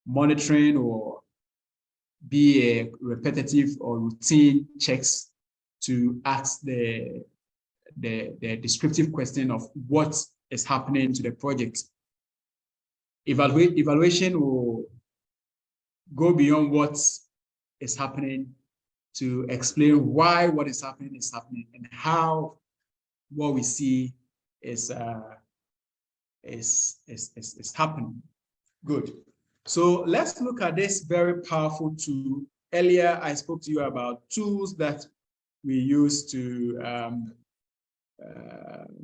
Monitoring or be a repetitive or routine checks to ask the descriptive question of what is happening to the project. Evaluation will go beyond what is happening to explain why what is happening and how what we see is happening. Good. So let's look at this very powerful tool. Earlier, I spoke to you about tools that we use to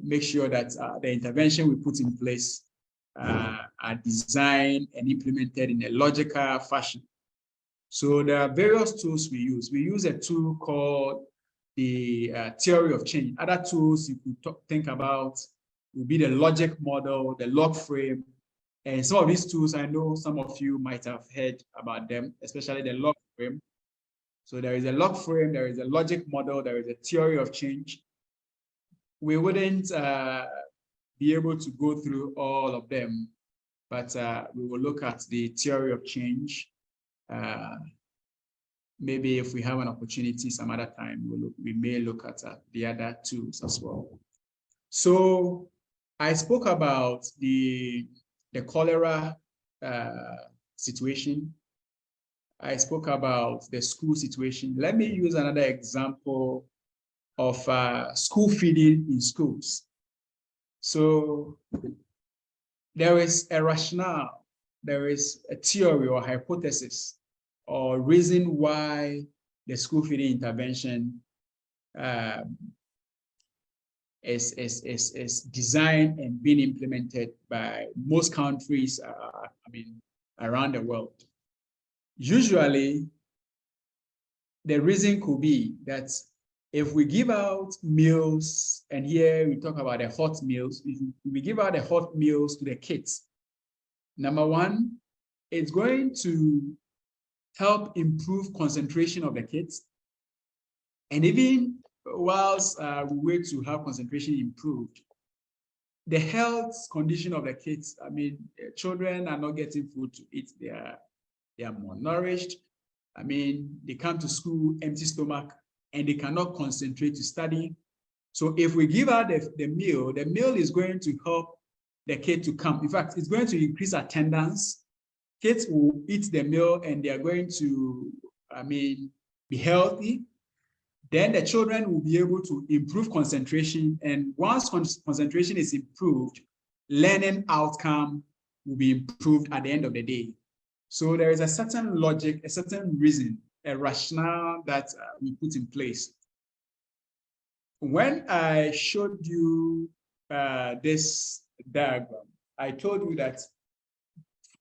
make sure that the intervention we put in place are designed and implemented in a logical fashion. So there are various tools we use. We use a tool called the theory of change. Other tools you could think about will be the logic model, the log frame. And some of these tools, I know some of you might have heard about them, especially the log frame. So there is a log frame, there is a logic model, there is a theory of change. We wouldn't be able to go through all of them, but we will look at the theory of change. Maybe if we have an opportunity some other time, we may look at the other tools as well. So I spoke about the cholera situation. I spoke about the school situation. Let me use another example of school feeding in schools. So there is a rationale, there is a theory or hypothesis or reason why the school feeding intervention is designed and being implemented by most countries, around the world. Usually, the reason could be that if we give out meals, and here we talk about the hot meals, if we give out the hot meals to the kids, number one, it's going to help improve concentration of the kids. And even whilst we wait to have concentration improved, the health condition of the kids, children are not getting food to eat, they are malnourished. They come to school empty stomach and they cannot concentrate to study. So if we give out the meal is going to help the kid to come. In fact, it's going to increase attendance kids will eat the meal and they are going to, be healthy. Then the children will be able to improve concentration. And once concentration is improved, learning outcome will be improved at the end of the day. So there is a certain logic, a certain reason, a rationale that we put in place. When I showed you this diagram, I told you that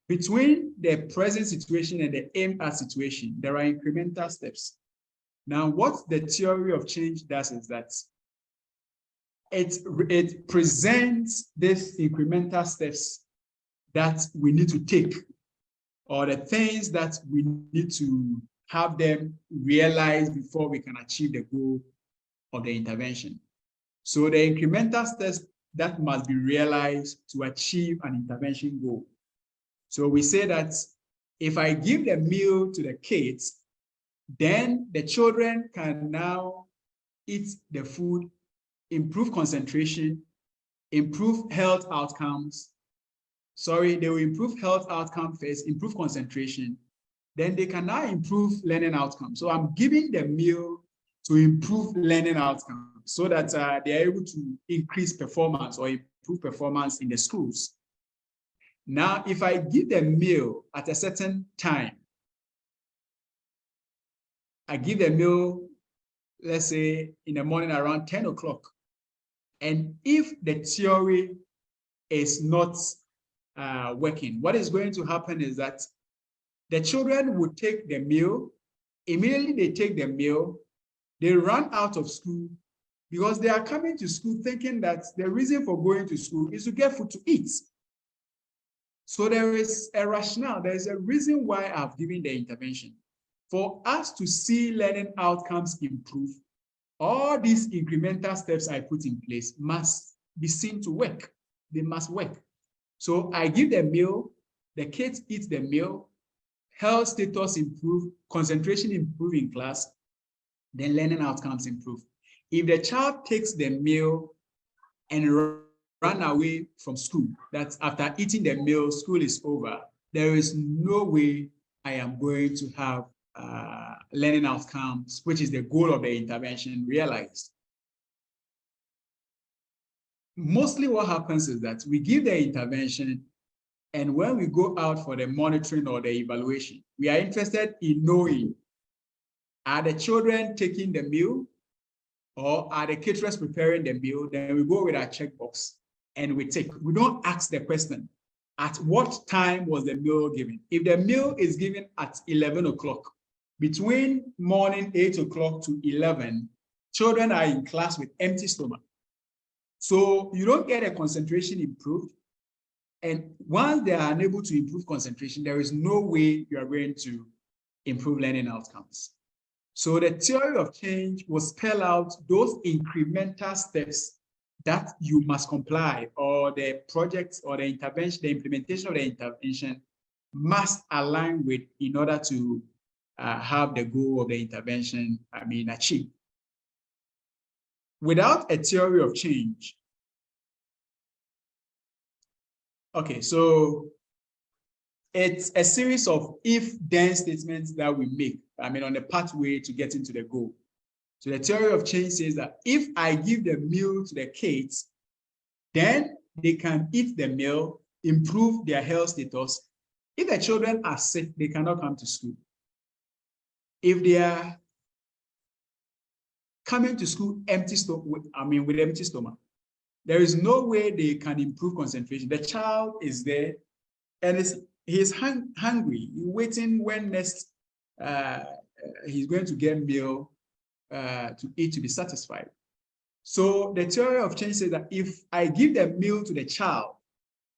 between the present situation and the aim at situation, there are incremental steps. Now, what the theory of change does is that it presents these incremental steps that we need to take, or the things that we need to have them realize before we can achieve the goal of the intervention. So the incremental steps that must be realized to achieve an intervention goal. So we say that if I give the meal to the kids, then the children can now eat the food, improve concentration, improve health outcomes. Sorry, they will improve health outcome first, improve concentration, then they can now improve learning outcomes. So I'm giving the meal to improve learning outcomes so that they are able to increase performance or improve performance in the schools. Now, if I give the meal at a certain time, I give the meal, let's say in the morning around 10 o'clock. And if the theory is not working, what is going to happen is that the children would take the meal, immediately they take the meal, they run out of school because they are coming to school thinking that the reason for going to school is to get food to eat. So there is a rationale, there is a reason why I've given the intervention. For us to see learning outcomes improve, all these incremental steps I put in place must be seen to work. They must work. So I give the meal, the kids eat the meal, health status improve, concentration improve in class, then learning outcomes improve. If the child takes the meal and run away from school, that after eating the meal, school is over, there is no way I am going to have learning outcomes, which is the goal of the intervention, realized. Mostly what happens is that we give the intervention, and when we go out for the monitoring or the evaluation, we are interested in knowing, are the children taking the meal or are the caterers preparing the meal? Then we go with our checkbox and we take. We don't ask the question, at what time was the meal given? If the meal is given at 11 o'clock, between morning 8 o'clock to 11, children are in class with empty stomach. So you don't get a concentration improved. And once they are unable to improve concentration, there is no way you are going to improve learning outcomes. So the theory of change will spell out those incremental steps that you must comply, or the project or the intervention, the implementation of the intervention must align with in order to have the goal of the intervention, achieved. Without a theory of change, okay, so it's a series of if-then statements that we make, on the pathway to getting to the goal. So the theory of change says that if I give the meal to the kids, then they can eat the meal, improve their health status. If the children are sick, they cannot come to school. If they are coming to school empty stomach, with empty stomach, there is no way they can improve concentration. The child is there and he's hungry, waiting when next he's going to get meal to eat to be satisfied. So the theory of change says that if I give the meal to the child,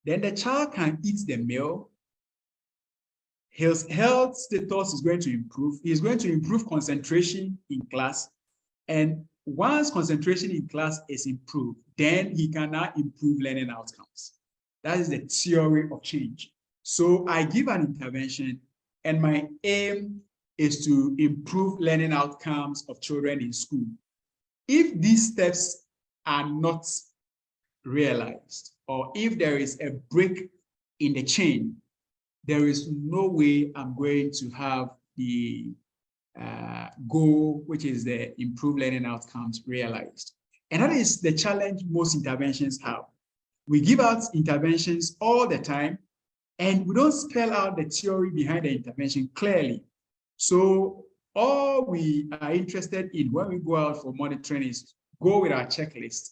then the child can eat the meal. His health status is going to improve. He's going to improve concentration in class. And once concentration in class is improved, then he can now improve learning outcomes. That is the theory of change. So I give an intervention, and my aim is to improve learning outcomes of children in school. If these steps are not realized, or if there is a break in the chain, there is no way I'm going to have the goal, which is the improved learning outcomes, realized. And that is the challenge most interventions have. We give out interventions all the time, and we don't spell out the theory behind the intervention clearly. So all we are interested in when we go out for monitoring is go with our checklist.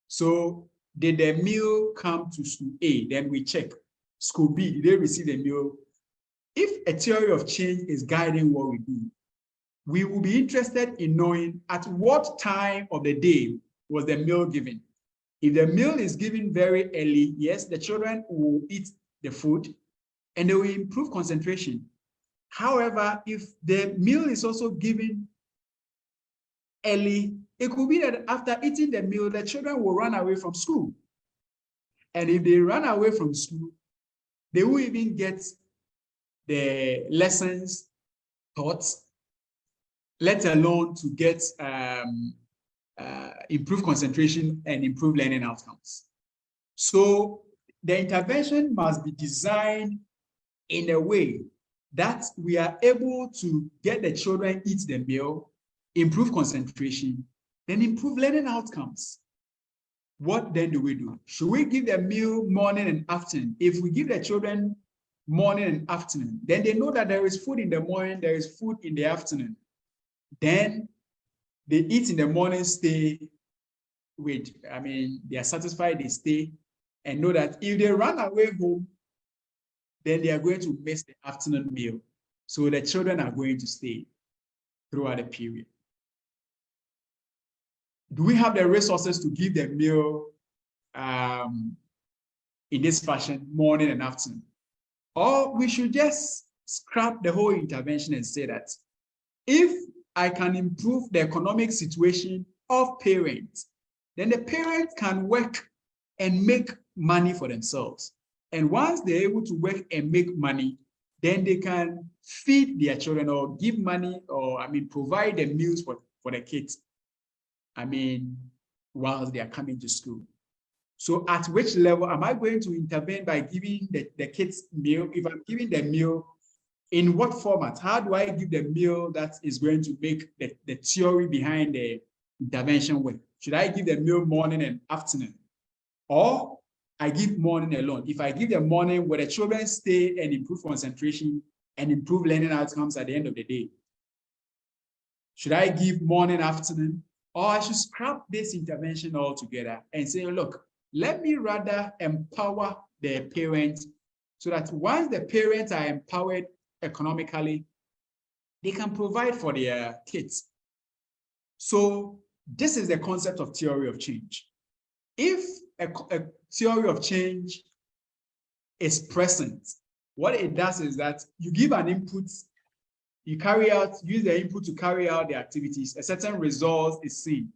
So did the meal come to school A? Then we check. School B, did they receive the meal? If a theory of change is guiding what we do, we will be interested in knowing at what time of the day was the meal given. If the meal is given very early, yes, the children will eat the food and they will improve concentration. However, if the meal is also given early, it could be that after eating the meal, the children will run away from school. And if they run away from school, they will even get the lessons taught, let alone to get improved concentration and improved learning outcomes. So the intervention must be designed in a way that we are able to get the children eat the meal, improve concentration, then improve learning outcomes. What then do we do? Should we give the meal morning and afternoon? If we give the children morning and afternoon, then they know that there is food in the morning, there is food in the afternoon. Then they eat in the morning, stay with, they are satisfied, they stay, and know that if they run away home, then they are going to miss the afternoon meal. So the children are going to stay throughout the period. Do we have the resources to give the meal in this fashion, morning and afternoon? Or we should just scrap the whole intervention and say that if I can improve the economic situation of parents, then the parents can work and make money for themselves. And once they're able to work and make money, then they can feed their children or give money or, provide the meals for the kids, whilst they are coming to school. So at which level am I going to intervene by giving the kids meal? If I'm giving the meal, in what format? How do I give the meal that is going to make the theory behind the intervention work? Should I give the meal morning and afternoon? Or I give morning alone? If I give the morning, will the children stay and improve concentration and improve learning outcomes at the end of the day? Should I give morning, afternoon? Or I should scrap this intervention altogether and say, look, let me rather empower the parents so that once the parents are empowered economically, they can provide for their kids. So this is the concept of theory of change. If a theory of change is present, what it does is that you give an input, you use the input to carry out the activities, a certain result is seen.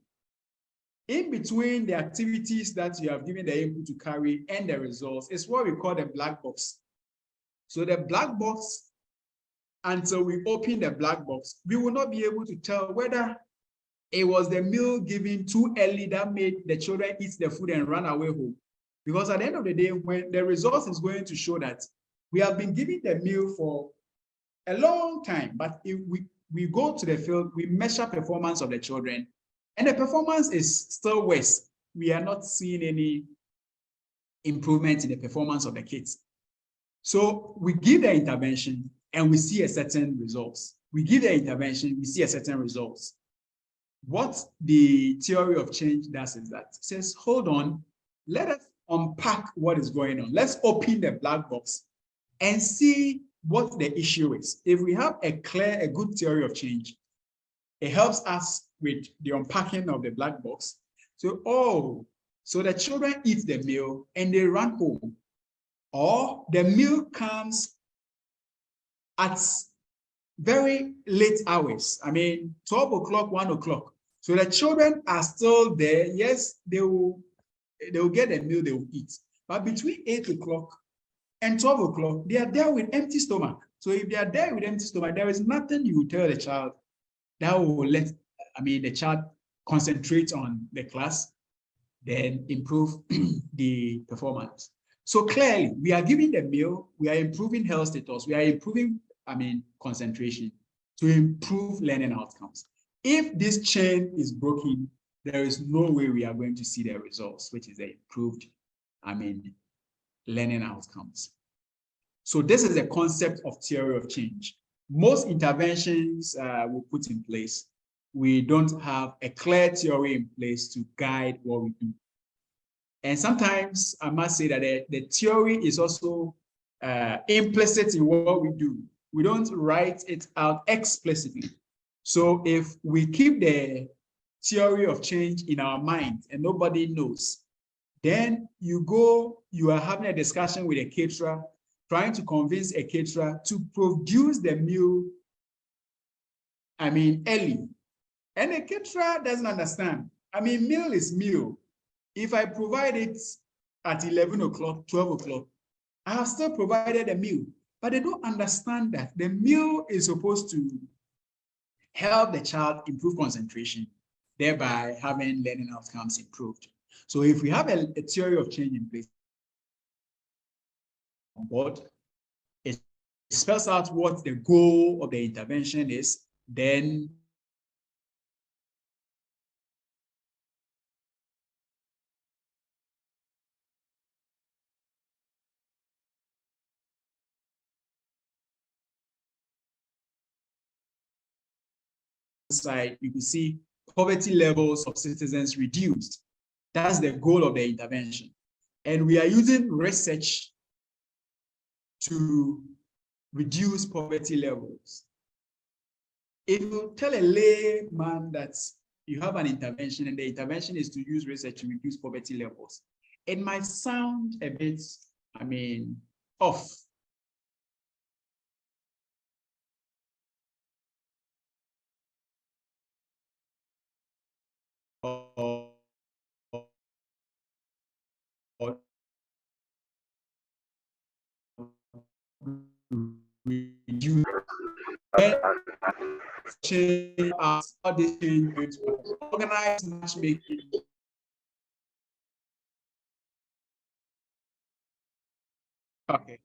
In between the activities that you have given the input to carry and the results is what we call the black box. So the black box, until we open the black box, we will not be able to tell whether it was the meal given too early that made the children eat the food and run away home. Because at the end of the day, when the results is going to show that we have been giving the meal for a long time, but if we go to the field, we measure performance of the children, and the performance is still worse. We are not seeing any improvement in the performance of the kids. So we give the intervention and we see a certain results. We give the intervention, we see a certain results. What the theory of change does is that it says, hold on, let us unpack what is going on. Let's open the black box and see what the issue is. If we have a good theory of change, it helps us with the unpacking of the black box. So the children eat the meal and they run home, or the meal comes at very late hours. 12 o'clock, 1 o'clock. So the children are still there. Yes, they will get a meal, they will eat. But between 8 o'clock and 12 o'clock, they are there with empty stomach. So if they are there with empty stomach, there is nothing you will tell the child that will let the child concentrate on the class, then improve the performance. So clearly, we are giving the meal, we are improving health status, we are improving, concentration to improve learning outcomes. If this chain is broken, there is no way we are going to see the results, which is the improved, learning outcomes. So this is the concept of theory of change. Most interventions we put in place, we don't have a clear theory in place to guide what we do. And sometimes I must say that the theory is also implicit in what we do. We don't write it out explicitly. So if we keep the theory of change in our mind and nobody knows, then you are having a discussion with a caterer, trying to convince a caterer to produce the meal, early. And a caterer doesn't understand. Meal is meal. If I provide it at 11 o'clock, 12 o'clock, I have still provided a meal, but they don't understand that the meal is supposed to help the child improve concentration, thereby having learning outcomes improved. So if we have a theory of change in place on board, it spells out what the goal of the intervention is, then side, you can see poverty levels of citizens reduced. That's the goal of the intervention. And we are using research to reduce poverty levels. If you tell a layman that you have an intervention and the intervention is to use research to reduce poverty levels, it might sound a bit, off. Or reduce change as all these changes, organized matchmaking. Okay.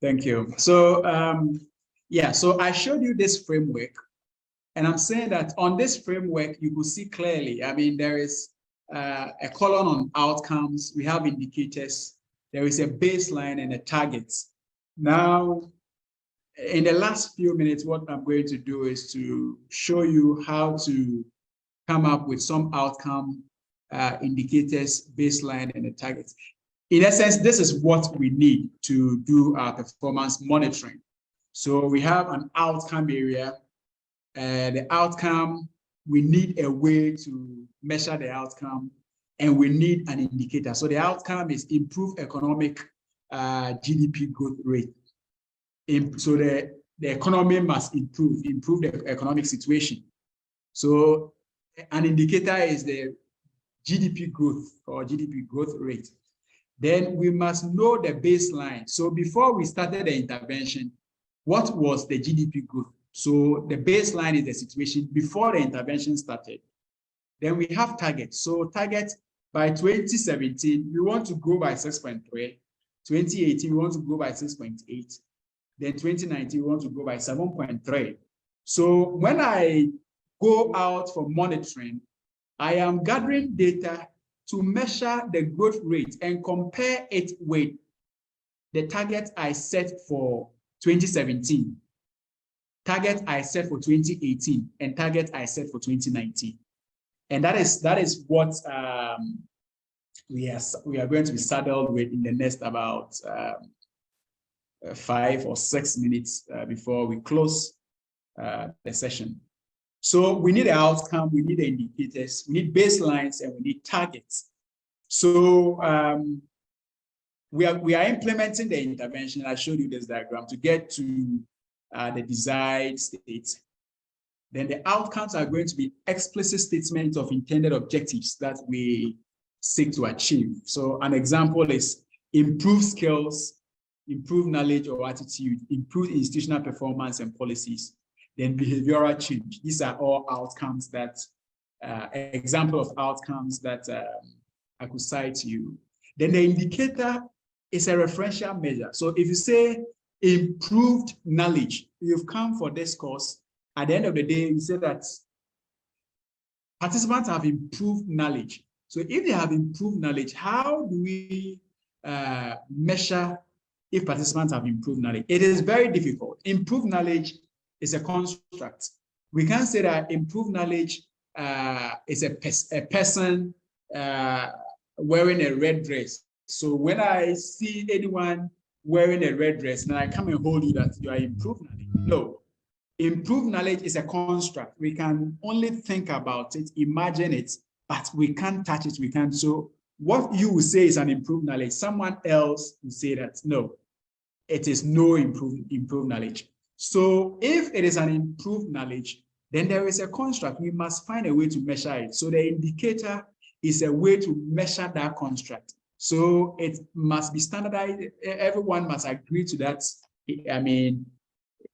Thank you. So so I showed you this framework, and I'm saying that on this framework, you will see clearly, there is a column on outcomes, we have indicators, there is a baseline and a target. Now, in the last few minutes, what I'm going to do is to show you how to come up with some outcome indicators, baseline, and a target. In essence, this is what we need to do our performance monitoring. So we have an outcome area. The outcome, we need a way to measure the outcome, and we need an indicator. So the outcome is improved economic GDP growth rate. So the economy must improve the economic situation. So an indicator is the GDP growth or GDP growth rate. Then we must know the baseline. So before we started the intervention, what was the GDP growth? So the baseline is the situation before the intervention started. Then we have targets. So target by 2017, we want to grow by 6.3. 2018, we want to grow by 6.8. Then 2019, we want to grow by 7.3. So when I go out for monitoring, I am gathering data to measure the growth rate and compare it with the target I set for 2017, target I set for 2018, and target I set for 2019. And that is what we are going to be saddled with in the next about 5 or 6 minutes before we close the session. So we need an outcome, we need indicators, we need baselines, and we need targets. So we are implementing the intervention. I showed you this diagram to get to the desired state. Then the outcomes are going to be explicit statements of intended objectives that we seek to achieve. So an example is improve skills, improve knowledge or attitude, improve institutional performance and policies, then behavioral change. These are all outcomes that, example of outcomes that I could cite to you. Then the indicator is a referential measure. So if you say improved knowledge, you've come for this course, at the end of the day, you say that participants have improved knowledge. So if they have improved knowledge, how do we measure if participants have improved knowledge? It is very difficult. Improved knowledge is a construct. We can't say that improved knowledge is a person wearing a red dress. So when I see anyone wearing a red dress, then I come and hold you that you are improved knowledge. No. Improved knowledge is a construct. We can only think about it, imagine it, but we can't touch it, we can't. So what you will say is an improved knowledge, someone else will say that, no, it is no improved knowledge. So if it is an improved knowledge, then there is a construct. We must find a way to measure it. So the indicator is a way to measure that construct. So it must be standardized. Everyone must agree to that,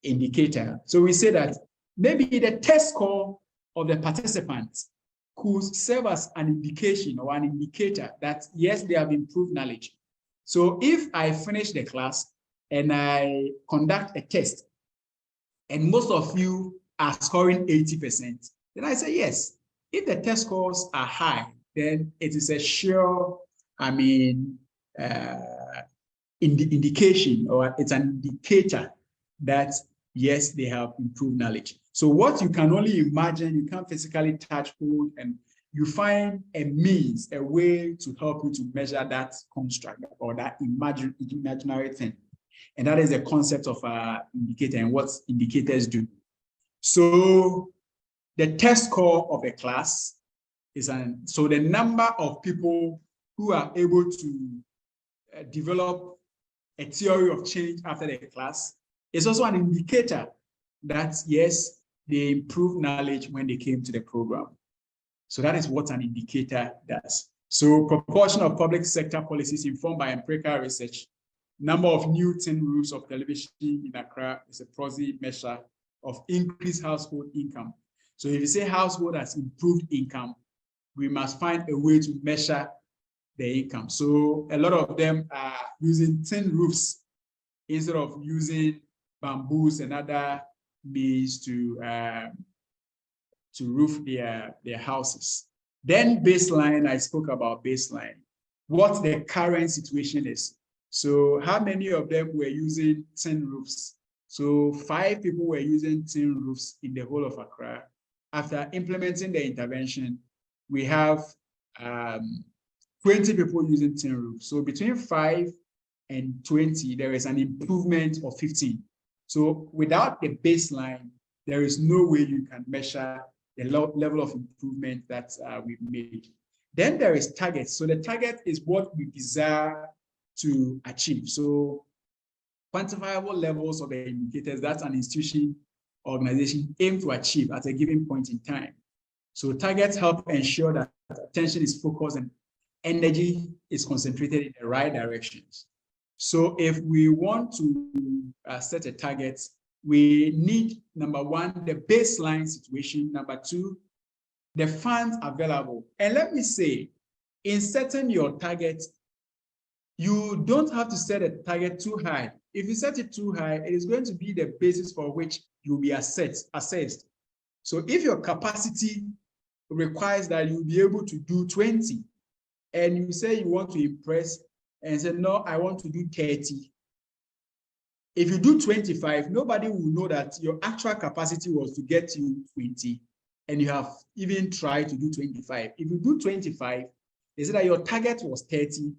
indicator. So we say that maybe the test score of the participants could serve as an indication or an indicator that, yes, they have improved knowledge. So if I finish the class and I conduct a test and most of you are scoring 80%, then I say, yes, if the test scores are high, then it is a sure, indication, or it's an indicator that, yes, they have improved knowledge. So what you can only imagine, you can't physically touch, hold, and you find a means, a way to help you to measure that construct or that imaginary thing. And that is the concept of indicator and what indicators do. So the test score of a class is so the number of people who are able to develop a theory of change after the class is also an indicator that, yes, they improved knowledge when they came to the program. So that is what an indicator does. So proportion of public sector policies informed by empirical research, number of new tin roofs of television in Accra is a proxy measure of increased household income. So if you say household has improved income, we must find a way to measure the income. So a lot of them are using tin roofs instead of using bamboos and other means to roof their houses. Then baseline, I spoke about baseline, what the current situation is. So how many of them were using tin roofs? So 5 people were using tin roofs in the whole of Accra. After implementing the intervention, we have 20 people using tin roofs. So between 5 and 20, there is an improvement of 15. So without the baseline, there is no way you can measure the level of improvement that we've made. Then there is target. So the target is what we desire to achieve. So quantifiable levels of the indicators that an institution, organization aim to achieve at a given point in time. So targets help ensure that attention is focused and energy is concentrated in the right directions. So if we want to set a target, we need, number 1, the baseline situation. Number 2, the funds available. And let me say, in setting your target, you don't have to set a target too high. If you set it too high, it is going to be the basis for which you'll be assessed. So if your capacity requires that you'll be able to do 20, and you say you want to impress, and say, no, I want to do 30. If you do 25, nobody will know that your actual capacity was to get you 20, and you have even tried to do 25. If you do 25, they say that your target was 30,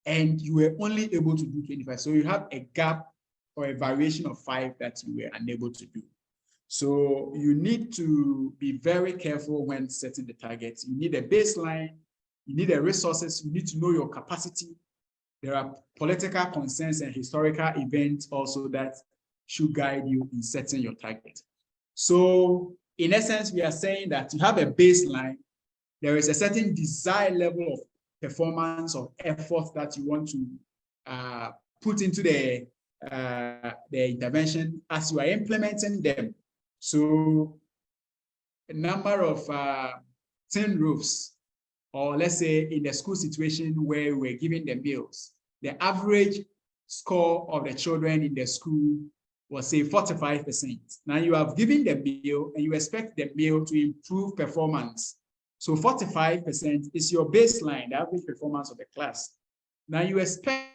and you were only able to do 25. So you have a gap or a variation of 5 that you were unable to do. So you need to be very careful when setting the targets. You need a baseline, you need the resources, you need to know your capacity. There are political concerns and historical events also that should guide you in setting your target. So in essence, we are saying that to have a baseline, there is a certain desired level of performance or effort that you want to put into the intervention as you are implementing them. So a number of tin roofs or let's say in the school situation where we're giving the meals, the average score of the children in the school was say 45%. Now you have given the meal and you expect the meal to improve performance. So 45% is your baseline, the average performance of the class. Now you expect